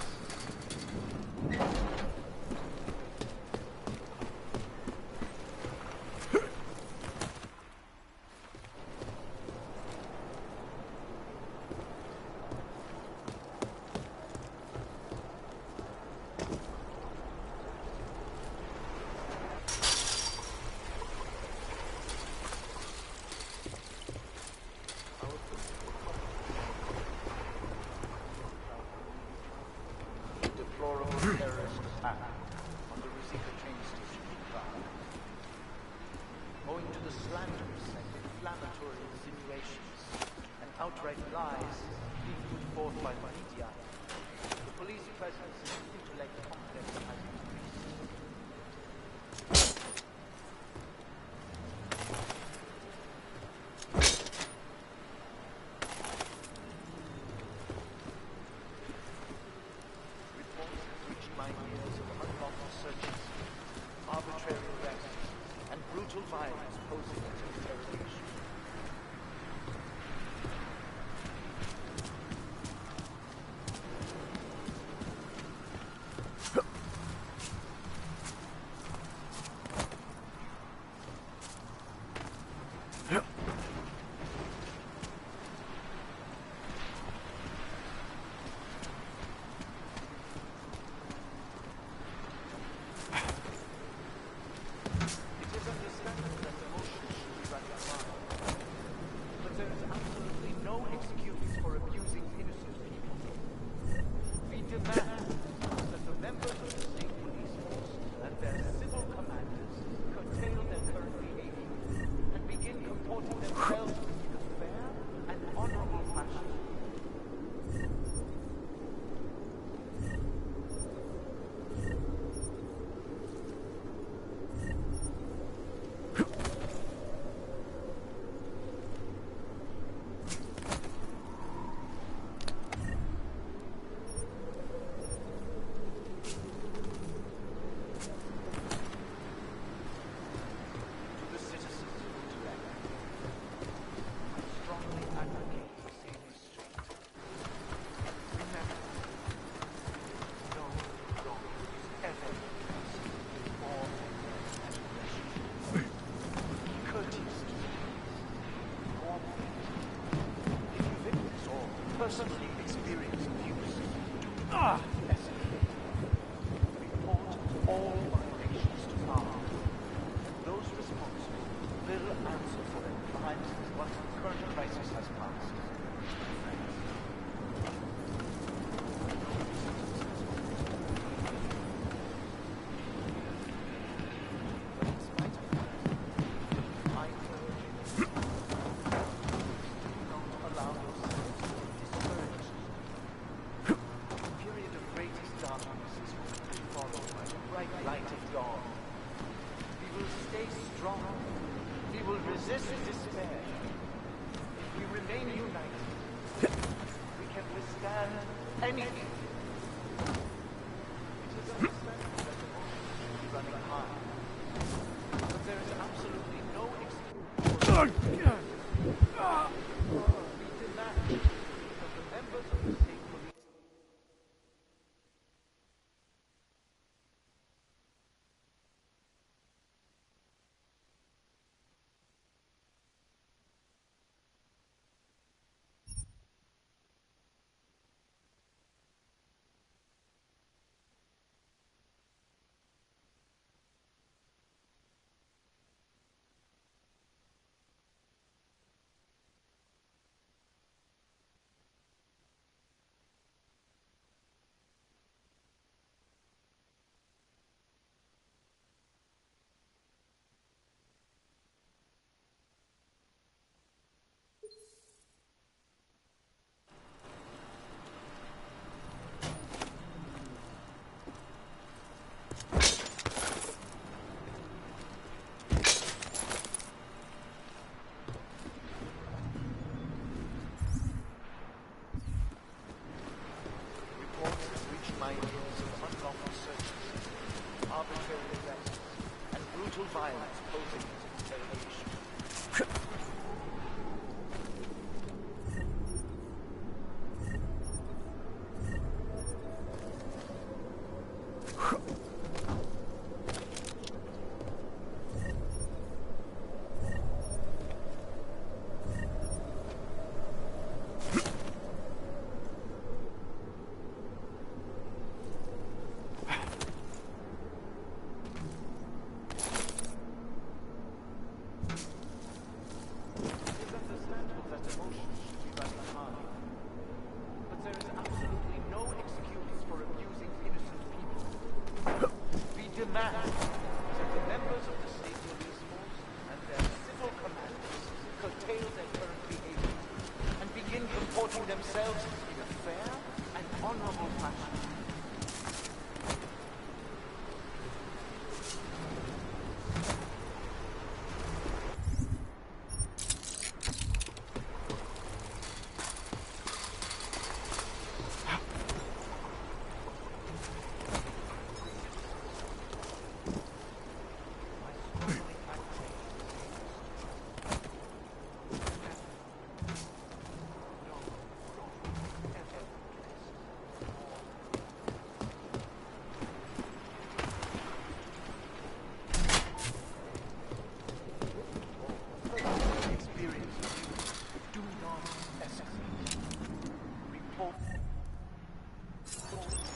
Terrorist attack on the Ruzicka train station in Prague. Owing to the slanders and inflammatory insinuations and outright lies being put forth by the media, the police presence in the intellect complex has increased. My years of unlawful searches, arbitrary arrests, and brutal violence posing as interrogation. Personally experience abuse. Do not escalate. Report all violations to power. Those responsible will answer for their crimes once the current crisis has passed. But in spite of that, I urge you do not allow yourselves to be discouraged. The period of greatest darkness is quickly followed by the bright light of dawn. We will stay strong. We will resist despair. If we remain united, we can withstand anything. It is understandable that emotions should be running high. But there is absolutely no excuse for we demand that the members of the state police Reports have reached my ears of unlawful searches, arbitrary arrests, and brutal violence posing as interrogation. Themselves in a fair and honorable fashion.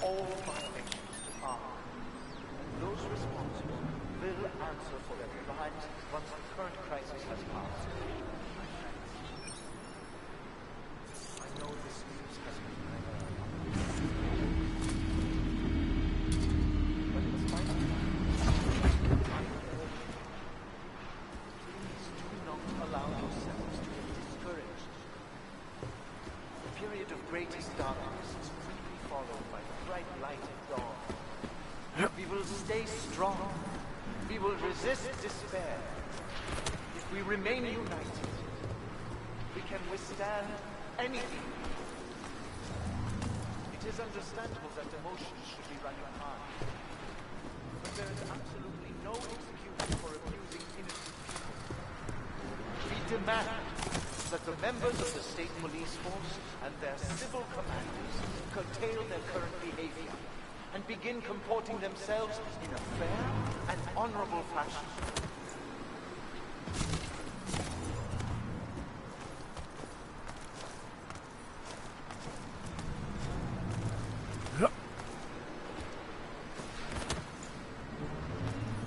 All violations to Ark, and those responsible will answer for their crimes once the current crisis has passed. I know this news has been but in spite of that, please do not allow yourselves to get discouraged. The period of greatest darkness is quickly followed by the bright light of dawn. We will stay strong. We will resist despair. If we remain united, we can withstand anything. It is understandable that emotions should be running high. But there is absolutely no excuse for abusing innocent people. We demand that the members of the state police force and their civil commanders curtail their current behavior and begin comporting themselves in a fair and honorable fashion.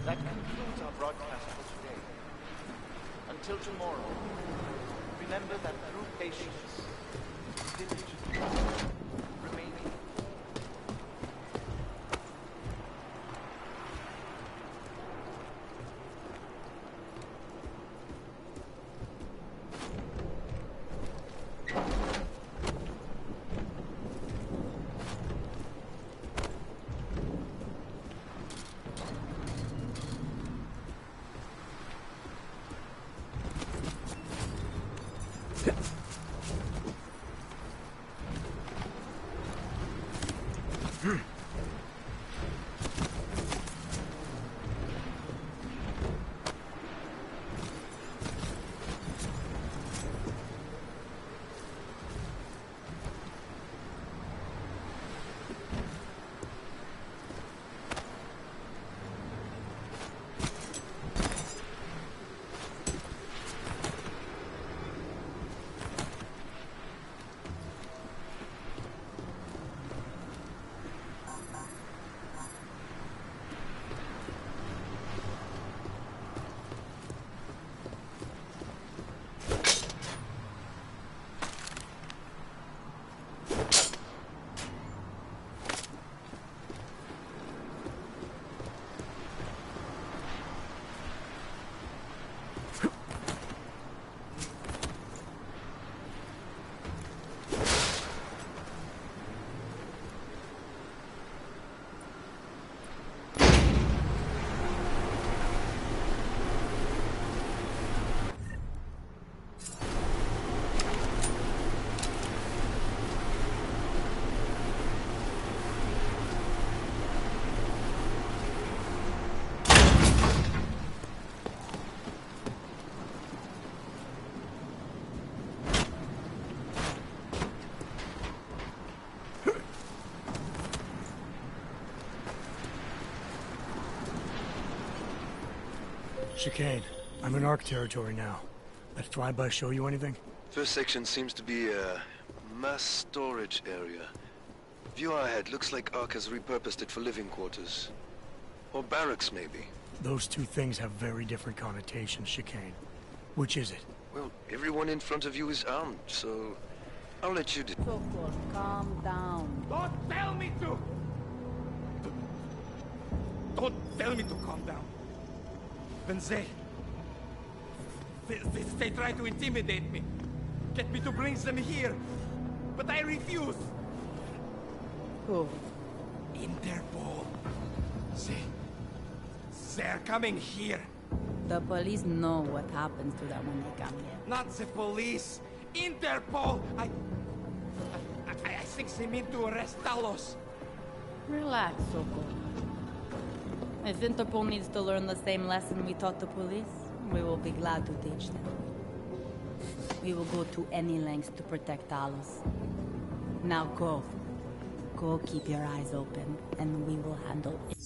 That concludes our broadcast for today. Until tomorrow, remember that through patience, diligence, remaining. Chicane, I'm in ARC territory now. That flyby show you anything? First section seems to be a mass storage area. View ahead looks like ARC has repurposed it for living quarters. Or barracks, maybe. Those two things have very different connotations, Chicane. Which is it? Well, everyone in front of you is armed, so I'll let you Sokol, calm down. Don't tell me to! Don't tell me to calm down. When they try to intimidate me. Get me to bring them here. But I refuse. Who? Interpol. They're coming here. The police know what happens to them when they come here. Not the police. Interpol. I think they mean to arrest Talos. Relax, Sokol. If Interpol needs to learn the same lesson we taught the police, we will be glad to teach them. We will go to any lengths to protect Talos. Now go. Go keep your eyes open, and we will handle it.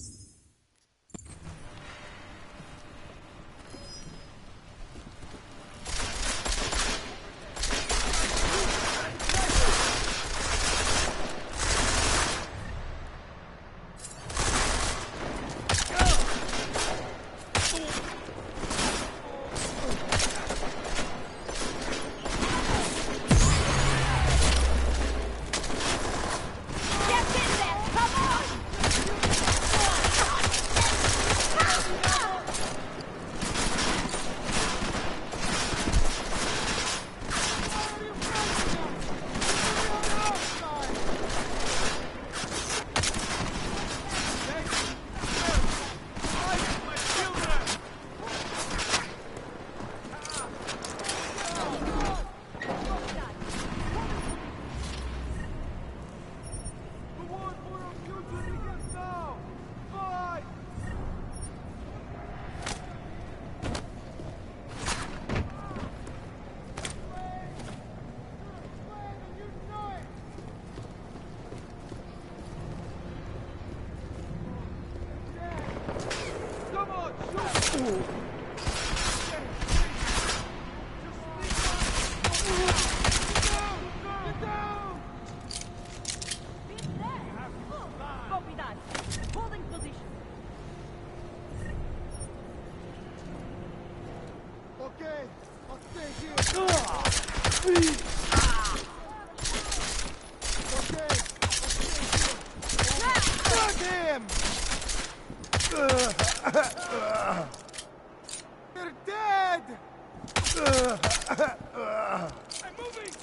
They're dead! I'm moving!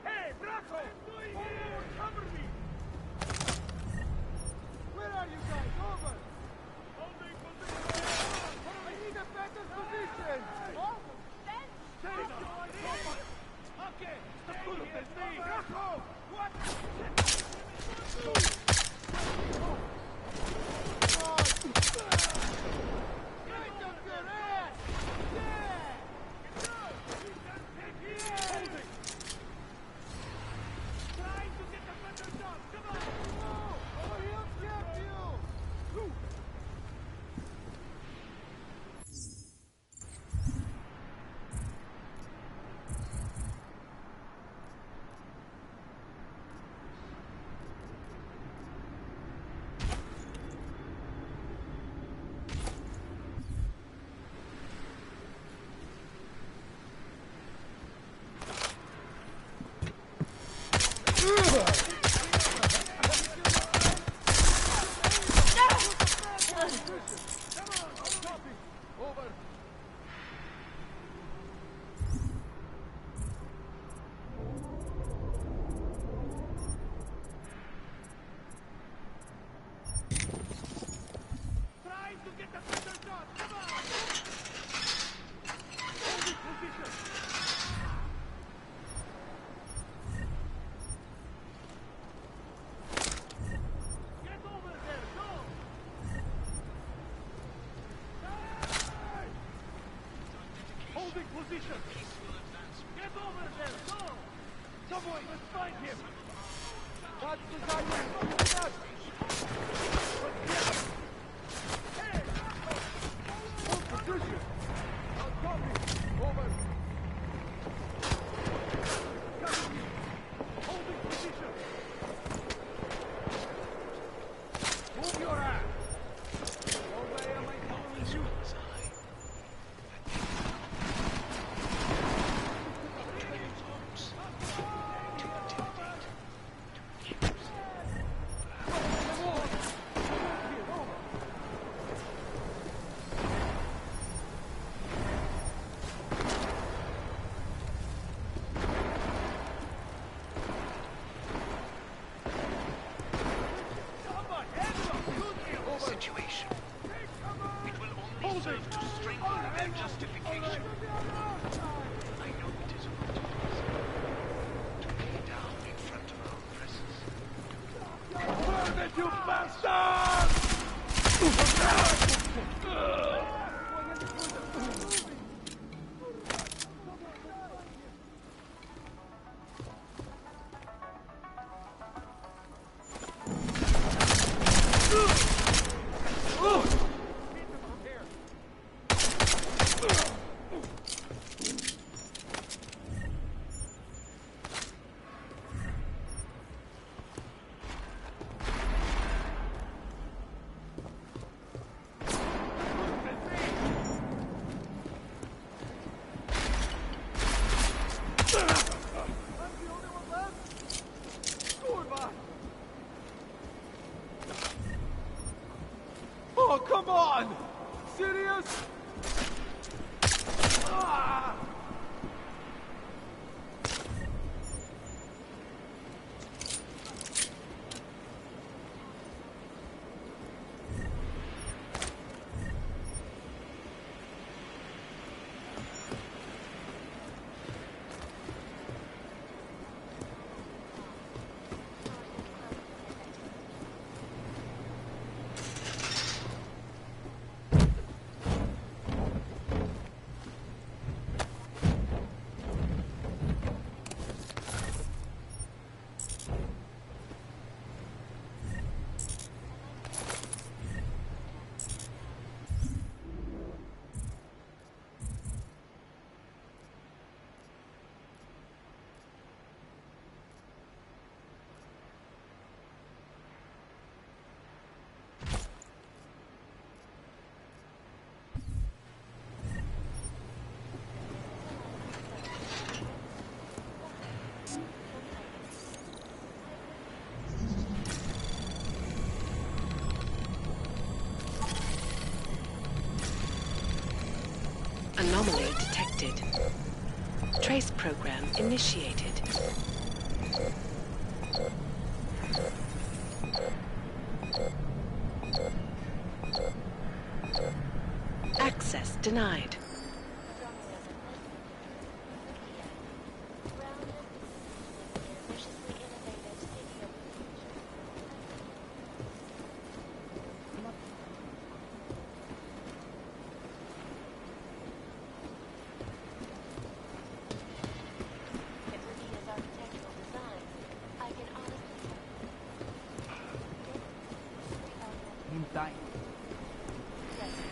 Hey, Braco! Cover me! Where are you guys? Over! I need a better position! Okay, stay here! Braco! What? Position! Get over there! Go! Someone, let's find him! That's the guy who's looking at us! Situation. It will only serve to strengthen their justification. I know it is what it is. To lay down in front of our presses. Burn it, you bastard! Oh, come on! Serious? Ah! Anomaly detected. Trace program initiated. Access denied.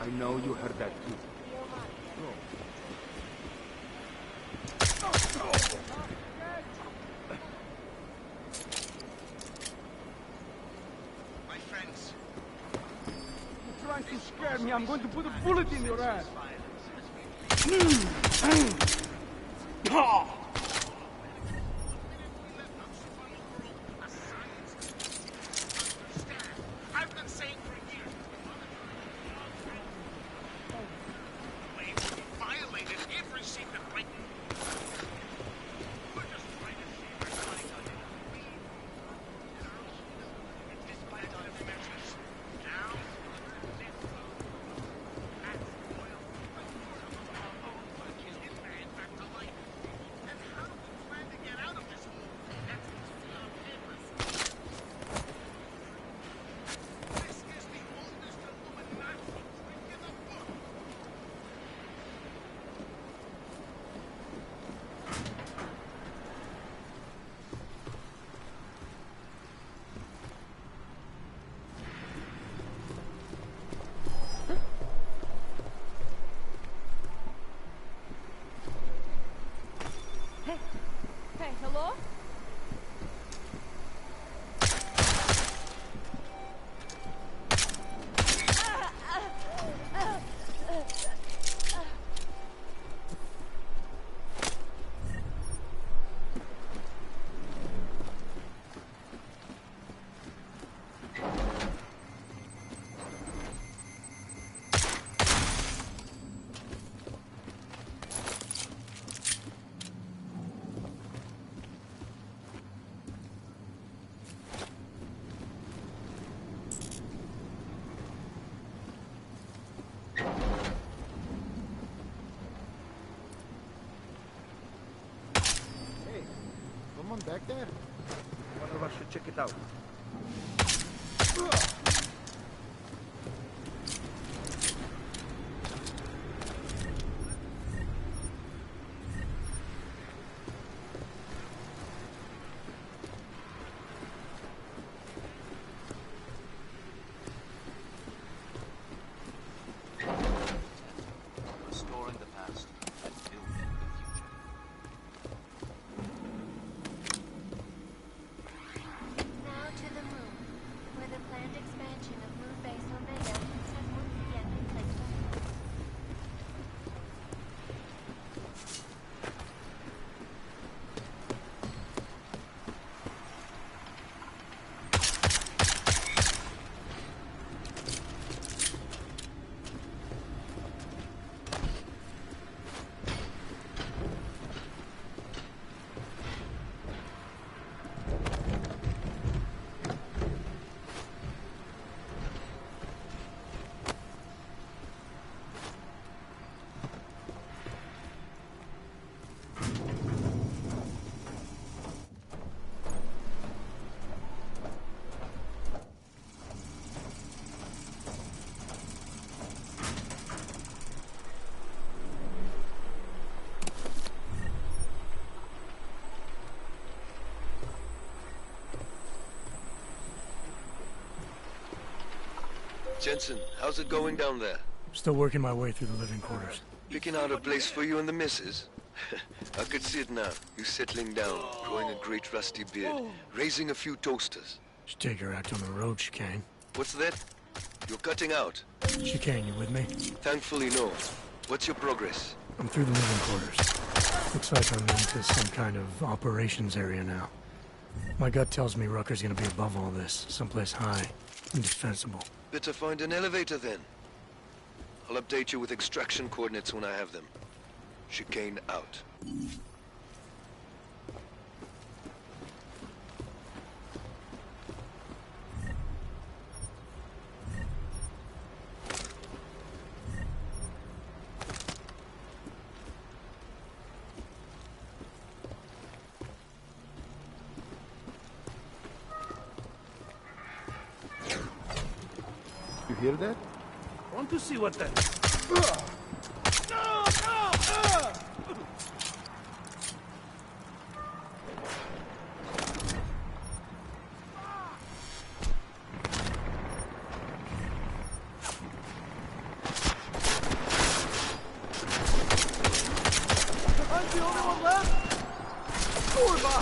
I know you heard that too. My friends, You're trying to scare me. I'm going to put a bullet in your ass. I've been saying for years, we violated every secret right. We're just trying to see our minds on it. Despite our measures, now let's oil our own work is back to life. And back there? One of us should check it out. Restoring the past and building the future. Now to the moon, where the planned expansion of Moon Base Omega has once again been placed on hold. Jensen, how's it going down there? Still working my way through the living quarters. Picking out a place for you and the missus? I could see it now. You settling down, growing a great rusty beard, raising a few toasters. Should take her out on the road, Chicane. What's that? You're cutting out. Chicane, you with me? Thankfully, no. What's your progress? I'm through the living quarters. Looks like I'm into some kind of operations area now. My gut tells me Rucker's gonna be above all this, someplace high, indefensible. Better find an elevator then. I'll update you with extraction coordinates when I have them. Chicane out. You hear that? Want to see what that is? I'm the only one left? Kurva!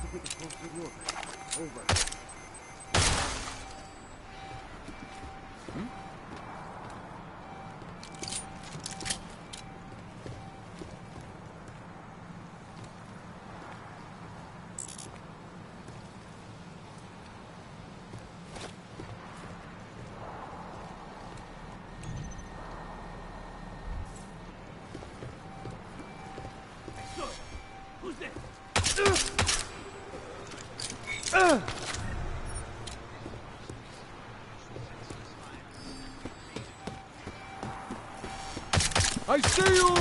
to get a closer look. Over. Who's there? I see you!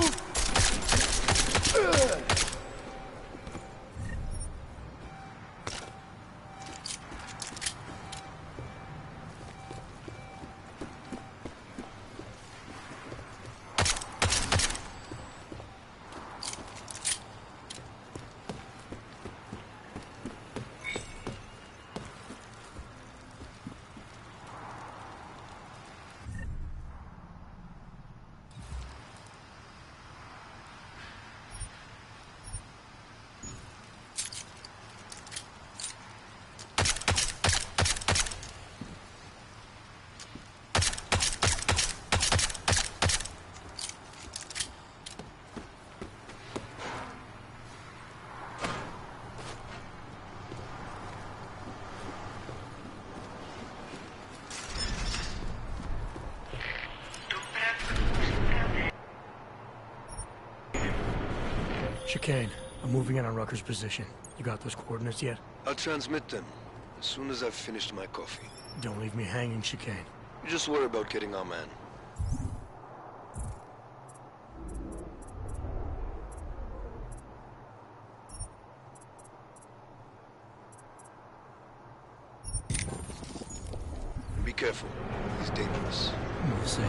Chicane, I'm moving in on Rucker's position. You got those coordinates yet? I'll transmit them as soon as I've finished my coffee. Don't leave me hanging, Chicane. You just worry about getting our man. Be careful. He's dangerous. We'll see.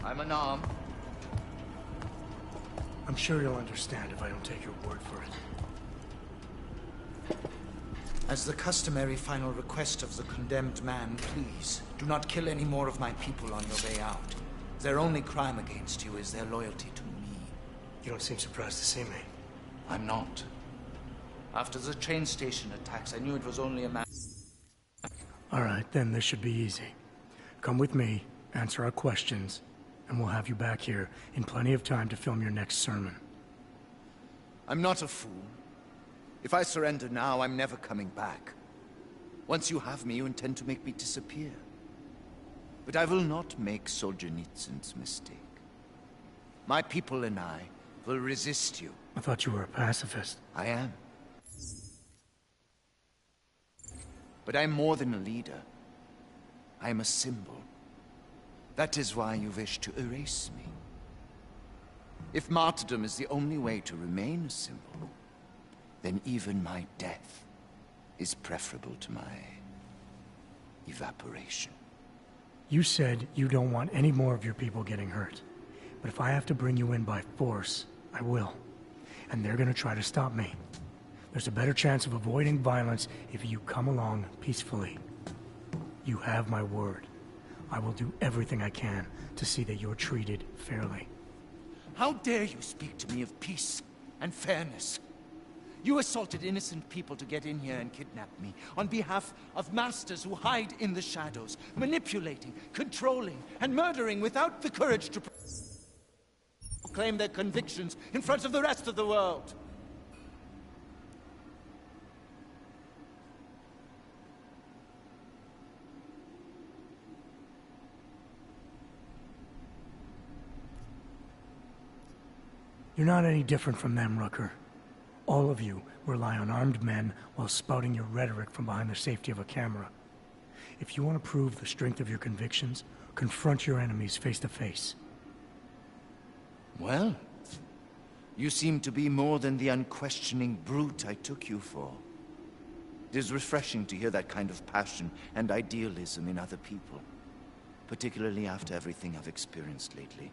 I'm unarmed. I'm sure you'll understand if I don't take your word for it. As the customary final request of the condemned man, please, do not kill any more of my people on your way out. Their only crime against you is their loyalty to me. You don't seem surprised to see me. I'm not. After the train station attacks, I knew it was only a matter... All right, then this should be easy. Come with me, answer our questions, and we'll have you back here in plenty of time to film your next sermon. I'm not a fool. If I surrender now, I'm never coming back. Once you have me, you intend to make me disappear. But I will not make Solzhenitsyn's mistake. My people and I will resist you. I thought you were a pacifist. I am. But I'm more than a leader. I am a symbol. That is why you wish to erase me. If martyrdom is the only way to remain a symbol, then even my death is preferable to my evaporation. You said you don't want any more of your people getting hurt. But if I have to bring you in by force, I will. And they're gonna try to stop me. There's a better chance of avoiding violence if you come along peacefully. You have my word. I will do everything I can to see that you're treated fairly. How dare you speak to me of peace and fairness? You assaulted innocent people to get in here and kidnap me on behalf of masters who hide in the shadows, manipulating, controlling, and murdering without the courage to proclaim their convictions in front of the rest of the world. You're not any different from them, Rucker. All of you rely on armed men while spouting your rhetoric from behind the safety of a camera. If you want to prove the strength of your convictions, confront your enemies face to face. Well, you seem to be more than the unquestioning brute I took you for. It is refreshing to hear that kind of passion and idealism in other people. particularly after everything I've experienced lately.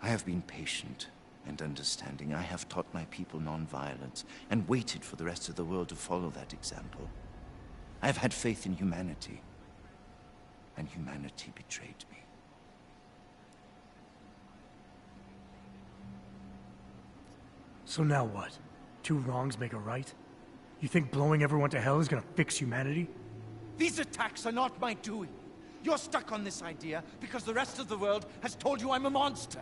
I have been patient and understanding. I have taught my people non-violence and waited for the rest of the world to follow that example. I have had faith in humanity, and humanity betrayed me. So now what? Two wrongs make a right? You think blowing everyone to hell is gonna fix humanity? These attacks are not my doing. You're stuck on this idea because the rest of the world has told you I'm a monster.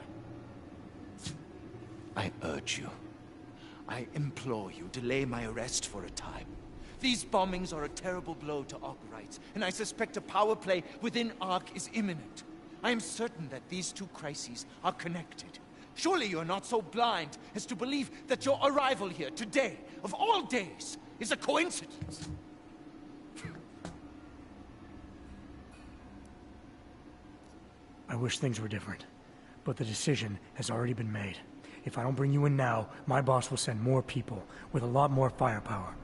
I urge you. I implore you, delay my arrest for a time. These bombings are a terrible blow to Ark rights, and I suspect a power play within Ark is imminent. I am certain that these two crises are connected. Surely you're not so blind as to believe that your arrival here today, of all days, is a coincidence. I wish things were different, but the decision has already been made. If I don't bring you in now, my boss will send more people with a lot more firepower.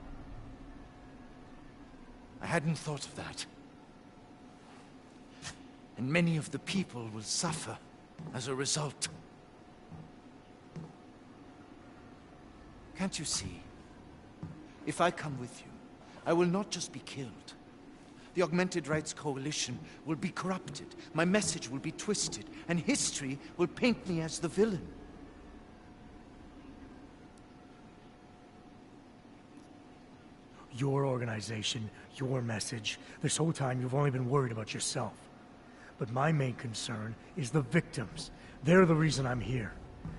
I hadn't thought of that. And many of the people will suffer as a result. Can't you see? If I come with you, I will not just be killed. The Augmented Rights Coalition will be corrupted, my message will be twisted, and history will paint me as the villain. Your organization, your message. This whole time you've only been worried about yourself. But my main concern is the victims. They're the reason I'm here.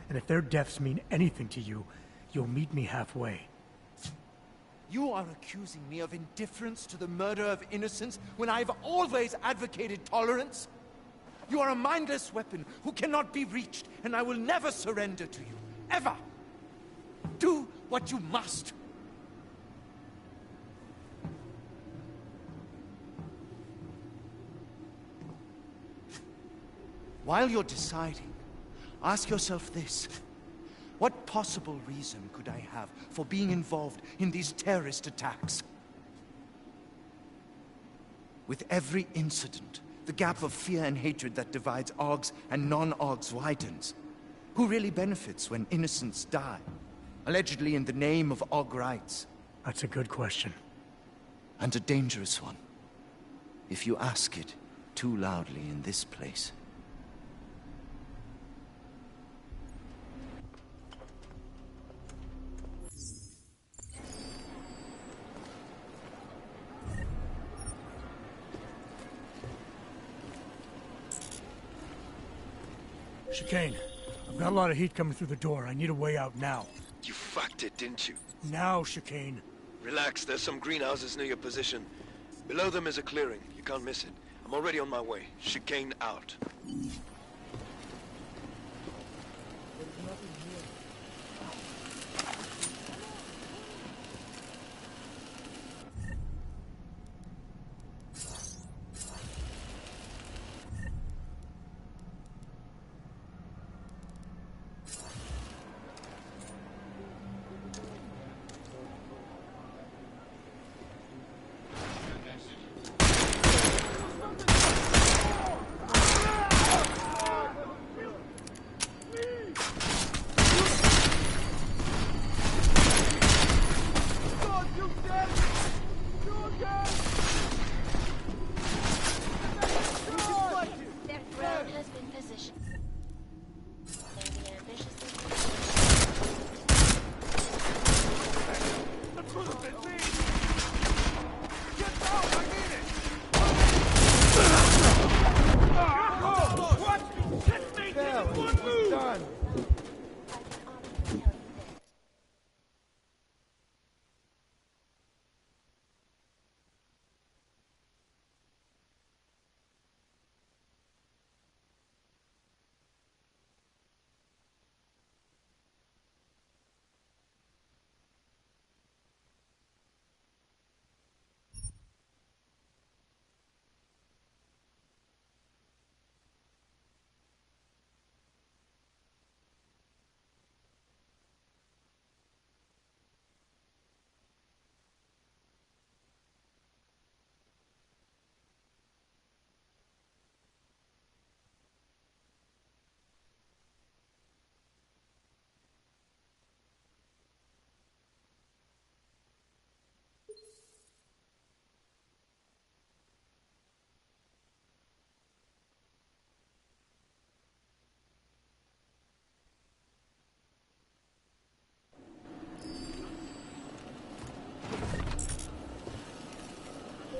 And if their deaths mean anything to you, you'll meet me halfway. You are accusing me of indifference to the murder of innocents when I've always advocated tolerance? You are a mindless weapon who cannot be reached, and I will never surrender to you. Ever! Do what you must. While you're deciding, ask yourself this. What possible reason could I have for being involved in these terrorist attacks? With every incident, the gap of fear and hatred that divides Augs and non-Augs widens. Who really benefits when innocents die? Allegedly in the name of Aug rights. That's a good question. And a dangerous one. If you ask it too loudly in this place. Chicane, I've got a lot of heat coming through the door. I need a way out now. You fucked it, didn't you? Now, Chicane. Relax, there's some greenhouses near your position. Below them is a clearing. You can't miss it. I'm already on my way. Chicane out.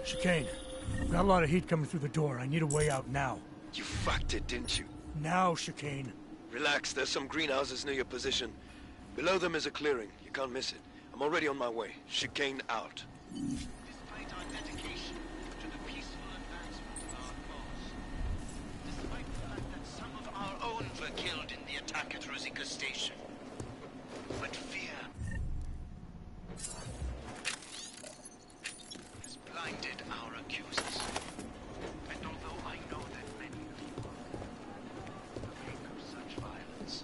Chicane, I've got a lot of heat coming through the door. I need a way out now. You fucked it, didn't you? Now, Chicane. Relax, there's some greenhouses near your position. Below them is a clearing. You can't miss it. I'm already on my way. Chicane out. Despite our dedication to the peaceful advancement of our cause, despite the fact that some of our own were killed in the attack at Rosika Station, but fear has blinded our accusers. And although I know that many of you are in the wake of such violence,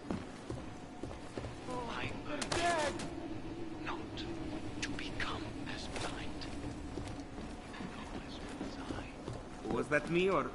I urge you not to become as blind. You know as well as I. Was that me or...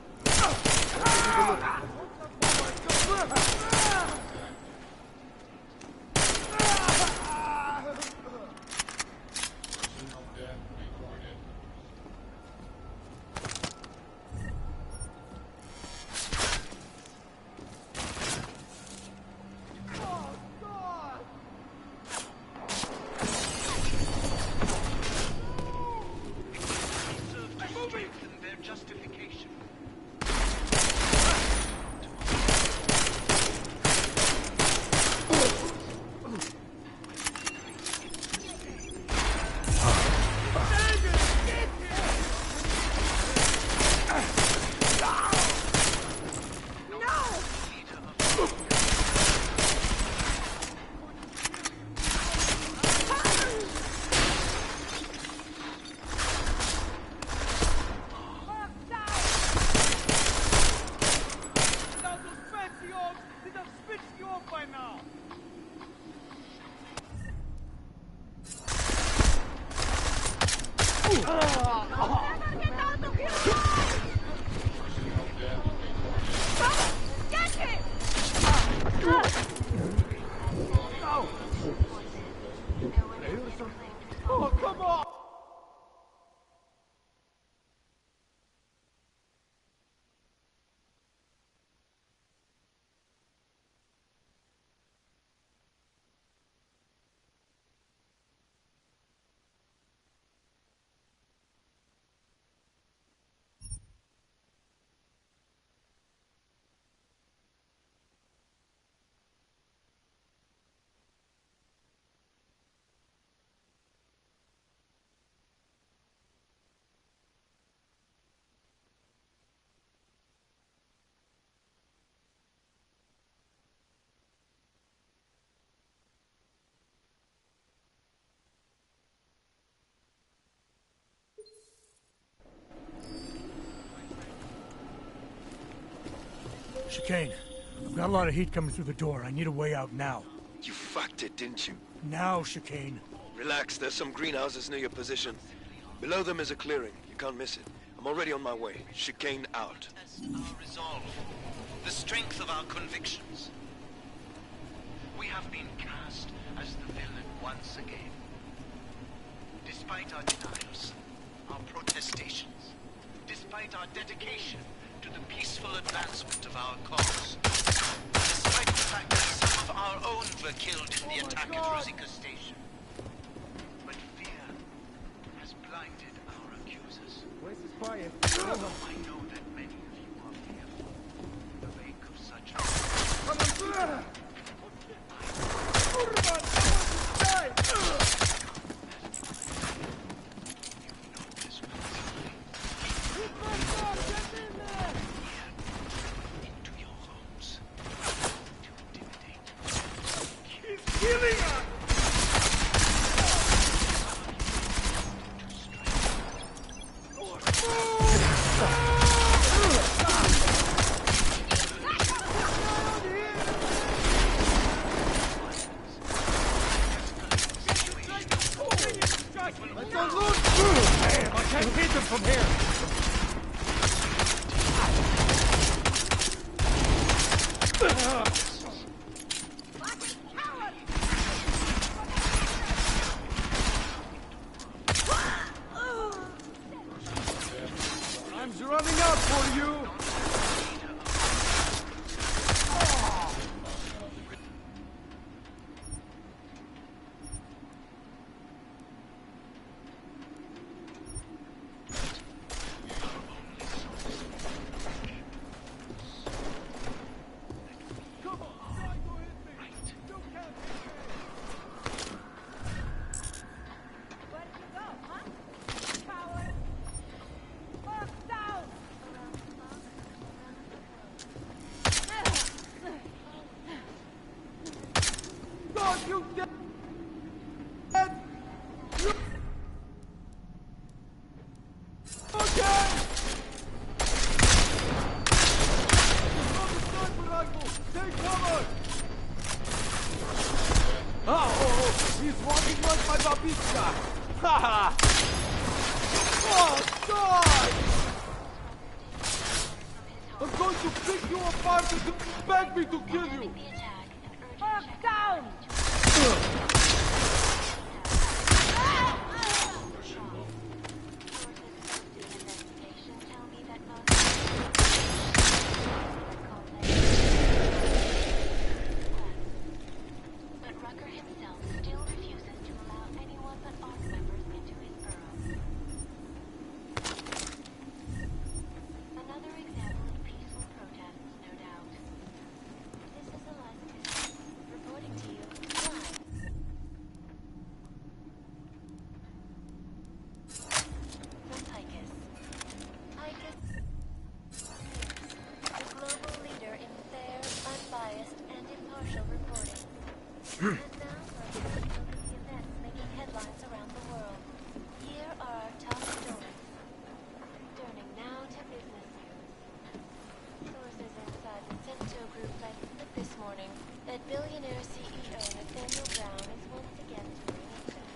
Oh, come on! Chicane, I've got a lot of heat coming through the door. I need a way out now. You fucked it, didn't you? Now, Chicane. Relax, there's some greenhouses near your position. Below them is a clearing. You can't miss it. I'm already on my way. Chicane out. Our resolve, the strength of our convictions. We have been cast as the villain once again. Despite our denials, our protestations, despite our dedication to the peaceful advancement of our cause, despite the fact that some of our own were killed in the attack at Rosika Station. But fear has blinded our accusers. Where's this fire? I know that many of you are fearful in the wake of such... Come on! You dead? You... Okay! Take cover! Oh, he's walking like my babishka! Haha! Oh, God! I'm going to pick you apart and beg me to kill you! Mark down! But Rucker himself still refuses to allow anyone but ARC members into his burrow. Another example of peaceful protests, no doubt. This is Eliza, reporting to you live. From Picus. Picus News, the global leader in fair, unbiased, and impartial reporting. And now for a quick look at the events making headlines around the world. Here are our top stories. Turning now to business news. Sources inside the Cento Group let slip this morning that billionaire CEO Nathaniel Brown is once again touring his best.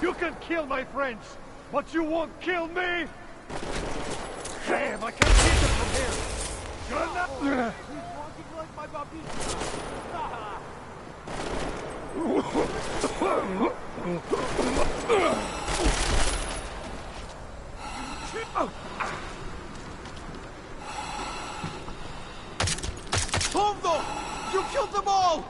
You can kill my friends, but you won't kill me! Damn, I can't see them from here! You're not... He's walking like my Hold you killed them all!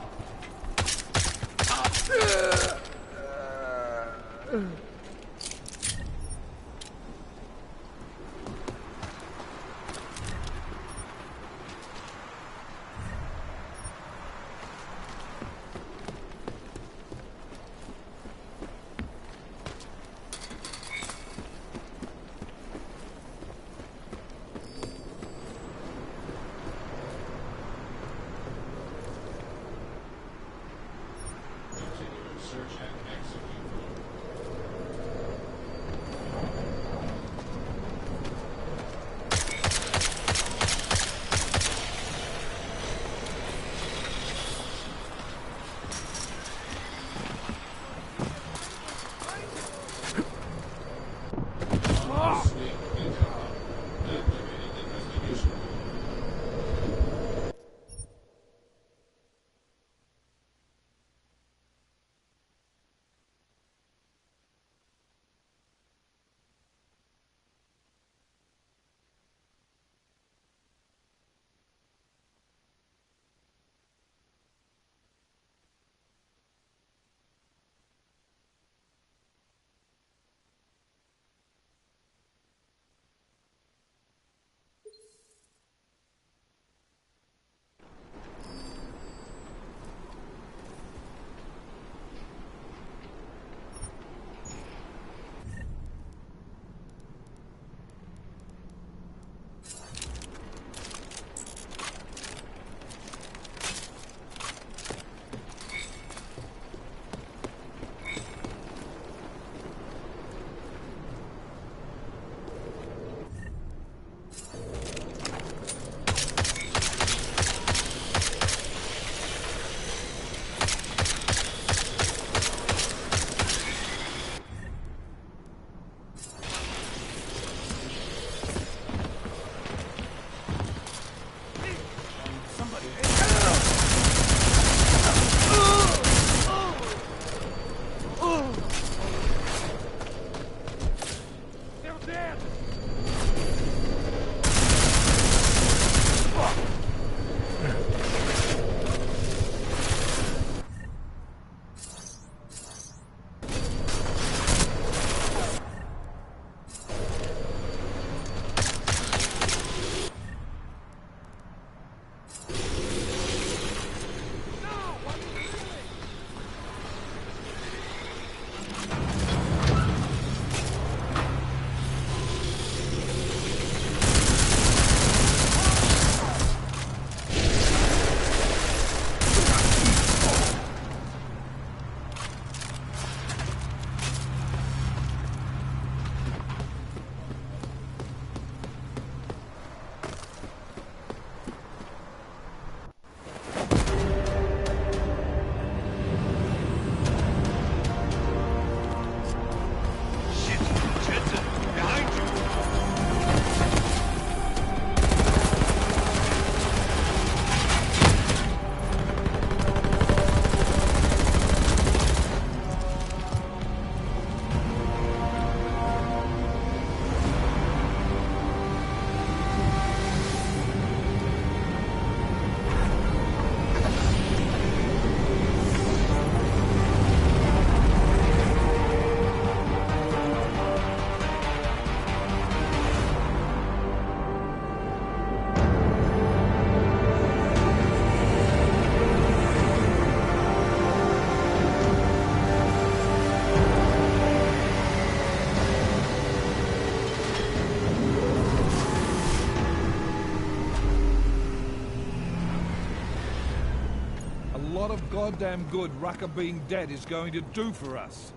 goddamn good Rucker being dead is going to do for us.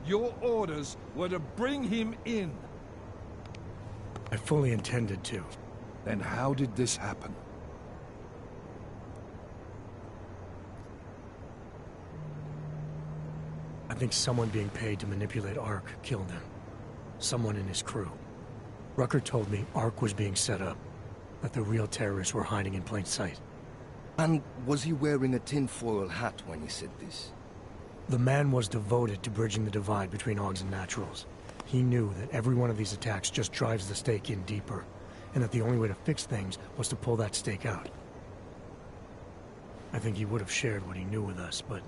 Your orders were to bring him in. I fully intended to. Then how did this happen? I think someone being paid to manipulate Ark killed him. Someone in his crew. Rucker told me Ark was being set up, that the real terrorists were hiding in plain sight. And was he wearing a tinfoil hat when he said this? The man was devoted to bridging the divide between Augs and Naturals. He knew that every one of these attacks just drives the stake in deeper, and that the only way to fix things was to pull that stake out. I think he would have shared what he knew with us, but...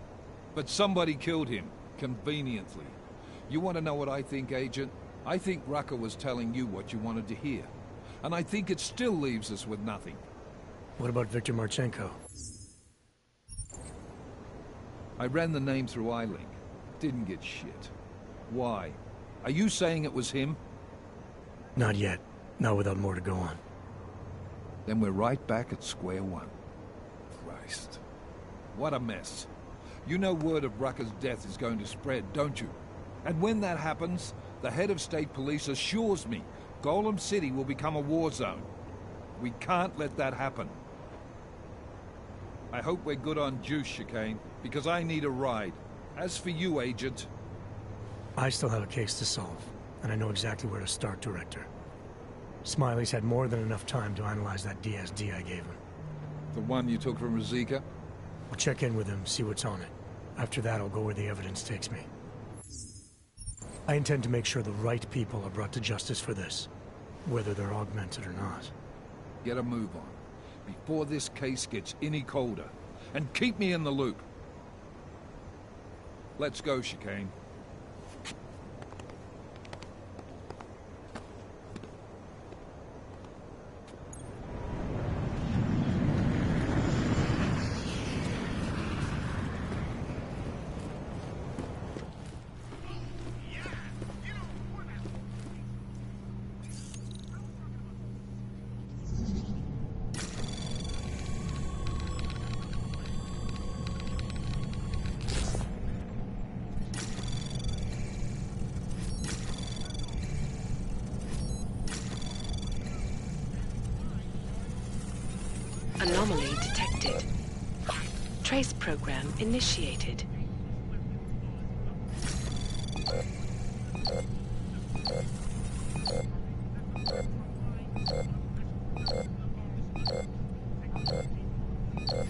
But somebody killed him, conveniently. You want to know what I think, Agent? I think Rucker was telling you what you wanted to hear. And I think it still leaves us with nothing. What about Viktor Marchenko? I ran the name through iLink. Didn't get shit. Why? Are you saying it was him? Not yet. Not without more to go on. Then we're right back at square one. Christ. What a mess. You know word of Rucker's death is going to spread, don't you? And when that happens, the head of state police assures me Golem City will become a war zone. We can't let that happen. I hope we're good on juice, Chicane, because I need a ride. As for you, Agent... I still have a case to solve, and I know exactly where to start, Director. Smiley's had more than enough time to analyze that DSD I gave him. The one you took from Ruzicka? I'll check in with him, see what's on it. After that, I'll go where the evidence takes me. I intend to make sure the right people are brought to justice for this, whether they're augmented or not. Get a move on, before this case gets any colder. And keep me in the loop. Let's go, Chicane. Anomaly detected. Trace program initiated.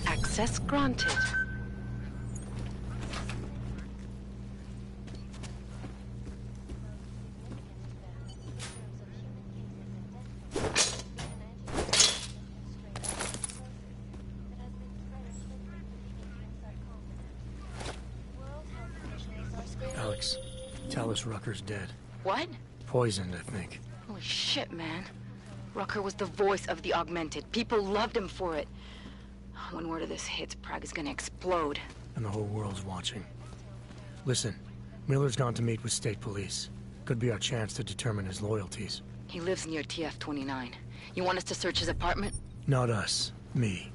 Access granted. Alex, tell us Rucker's dead. What? Poisoned, I think. Holy shit, man. Rucker was the voice of the Augmented. People loved him for it. When word of this hits, Prague is gonna explode. And the whole world's watching. Listen, Miller's gone to meet with state police. Could be our chance to determine his loyalties. He lives near TF-29. You want us to search his apartment? Not us. Me.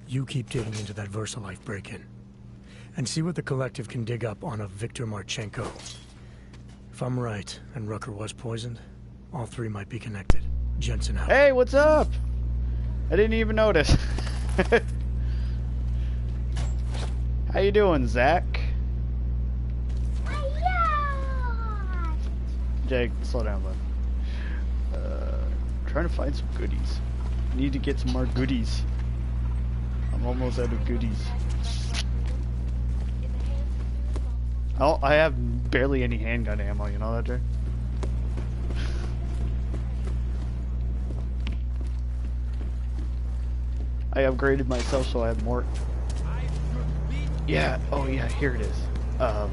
You keep digging into that VersaLife break-in. And see what the Collective can dig up on a Viktor Marchenko. If I'm right, and Rucker was poisoned, all three might be connected. Jensen out. Hey, what's up? I didn't even notice. How you doing, Zach? Jake, slow down, bud. Trying to find some goodies. Need to get some more goodies. I'm almost out of goodies. Oh, I have barely any handgun ammo, you know that, Jay? I upgraded myself so I have more. Yeah, oh yeah, here it is. Now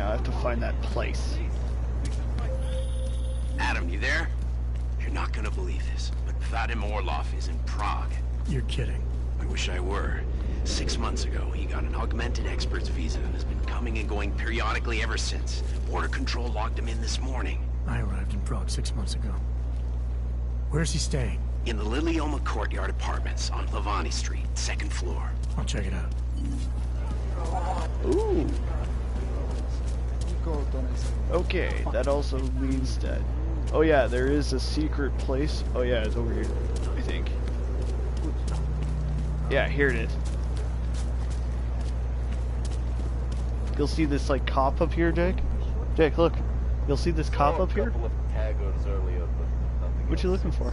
I have to find that place. Adam, you there? You're not gonna believe this, but Vadim Orlov is in Prague. You're kidding. I wish I were. 6 months ago, he got an augmented expert's visa and has been coming and going periodically ever since. Border Control logged him in this morning. I arrived in Prague 6 months ago. Where's he staying? In the Lilioma Courtyard Apartments on Lavani Street, 2nd floor. I'll check it out. Ooh. Okay, that also means that... Oh yeah, there is a secret place. Oh yeah, it's over here, I think. Yeah, here it is. You'll see this like cop up here, Jake. Jake, look. You'll see this cop up here. What you looking for?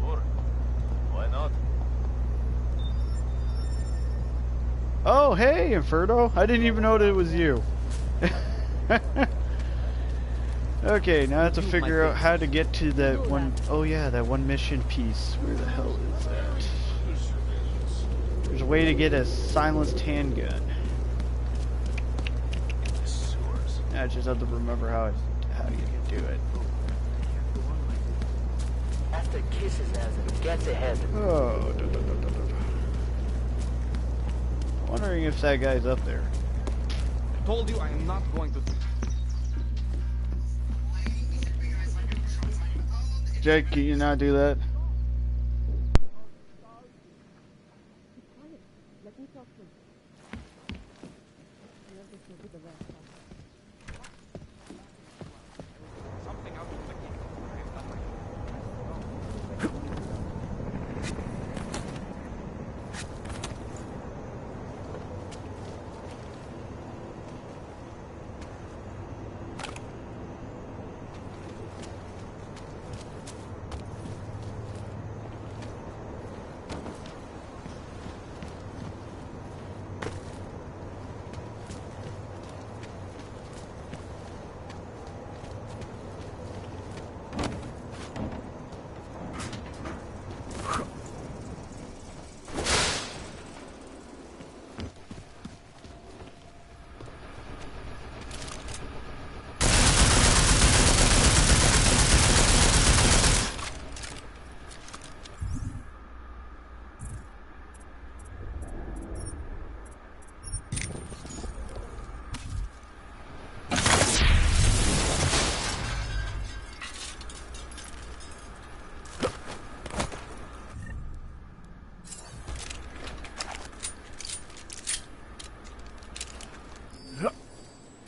Sure. Why not? Oh, hey, Inferno. I didn't even know that it was you. Okay, now I have to figure out how to get to that one. Oh yeah, that one mission piece. Where the hell is that? There's a way to get a silenced handgun. I just have to remember how you can do it. After kisses as it gets ahead. Oh, wondering if that guy's up there. I told you I am not going to. Jake, can you not do that?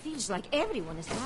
Feels like everyone is dying.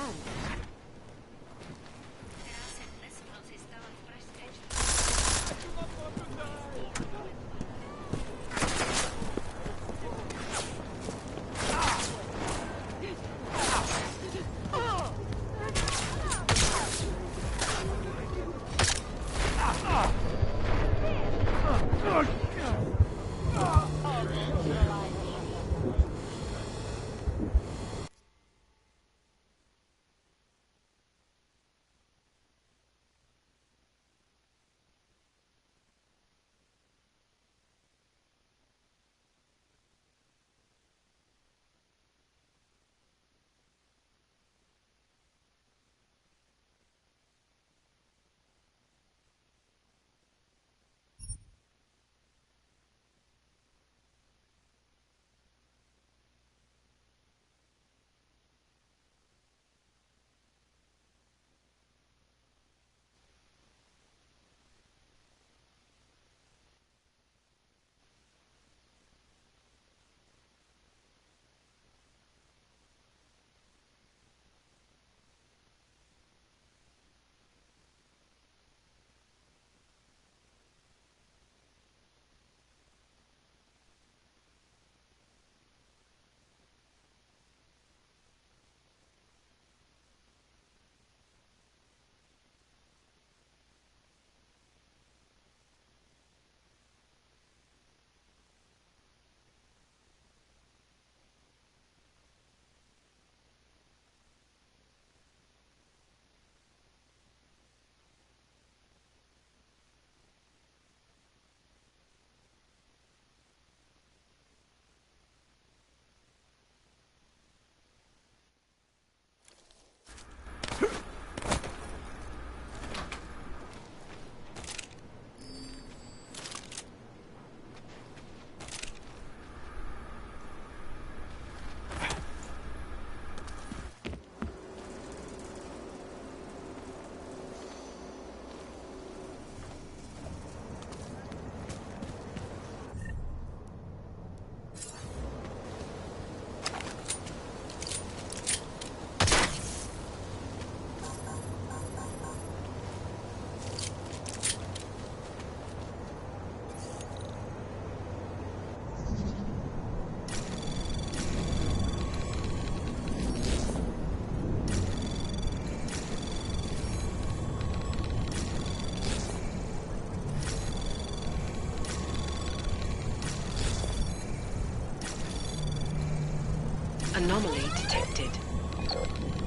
Anomaly detected.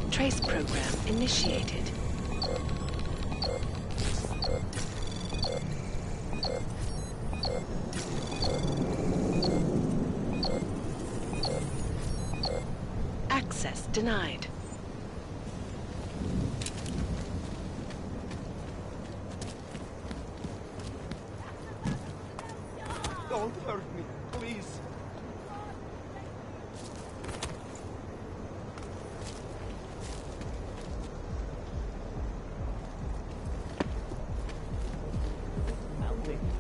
Trace program initiated. Access denied. Don't hurt me, please.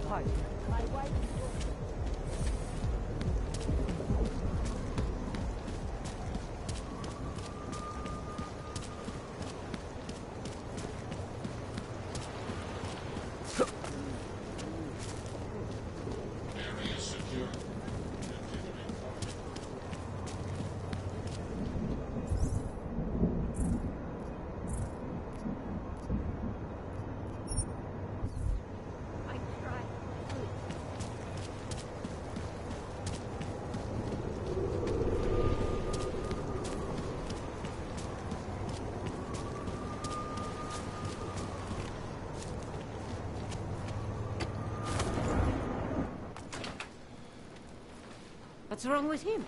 Hi. My wife. What's wrong with him?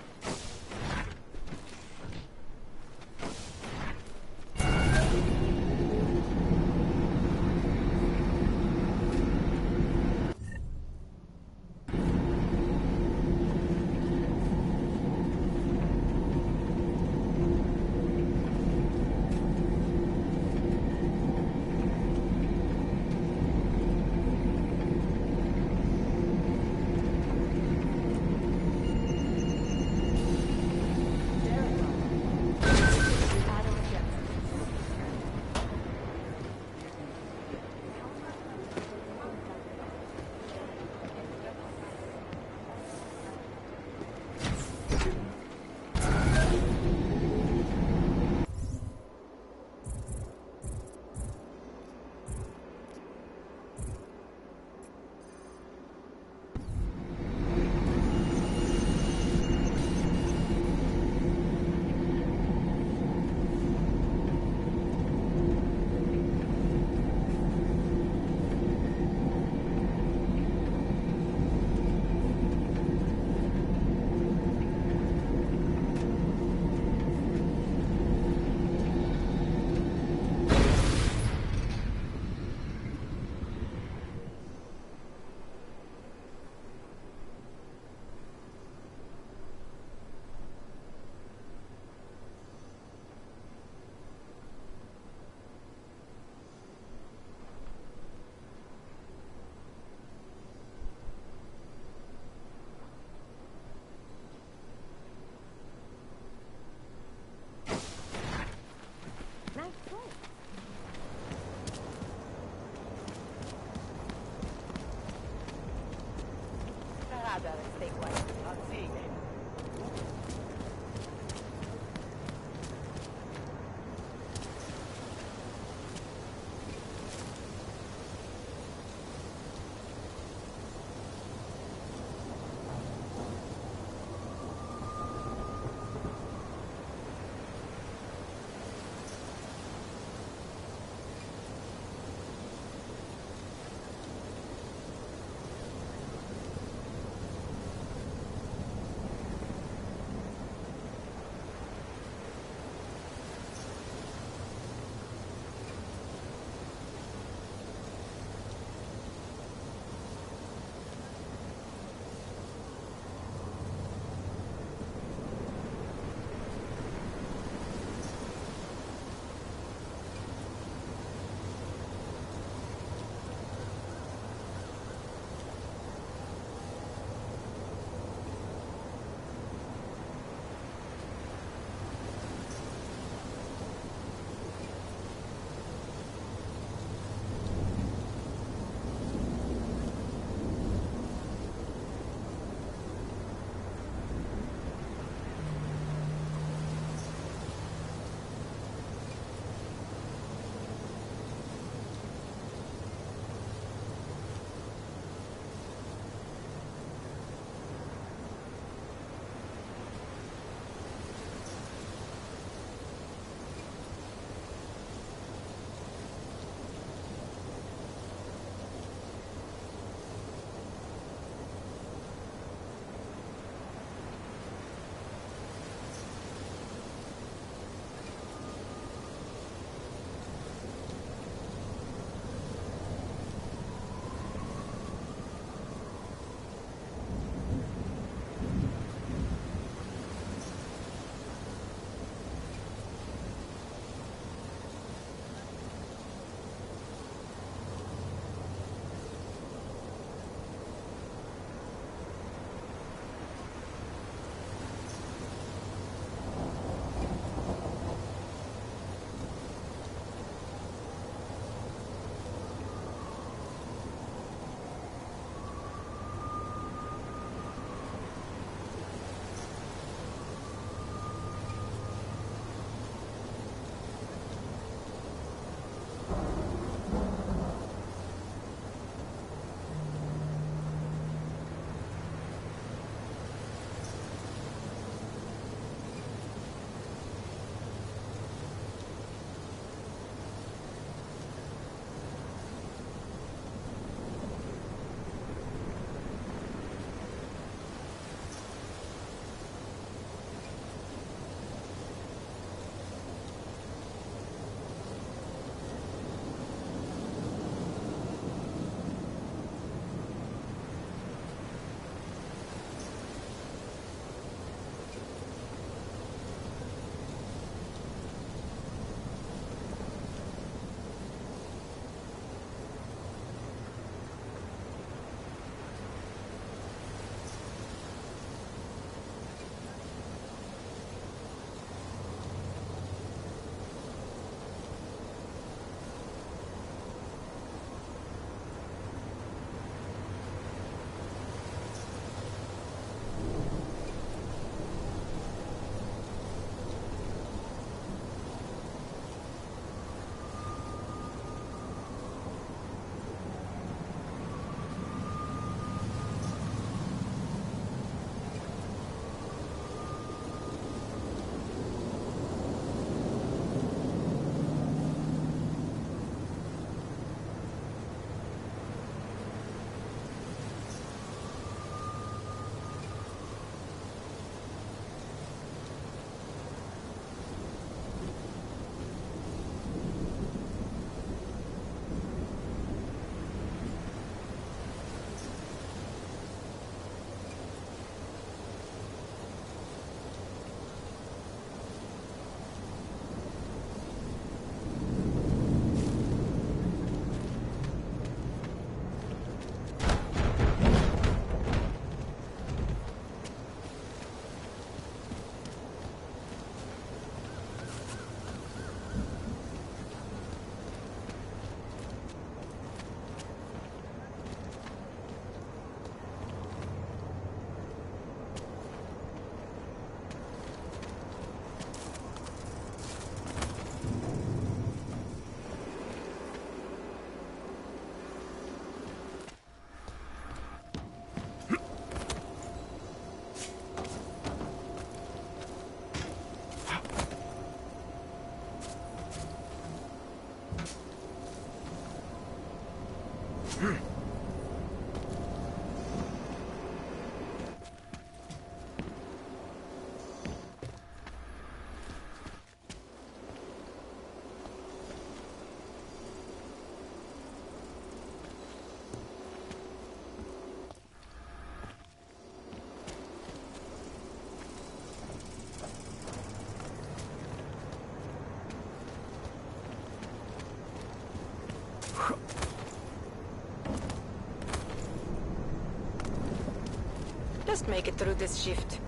just make it through this shift.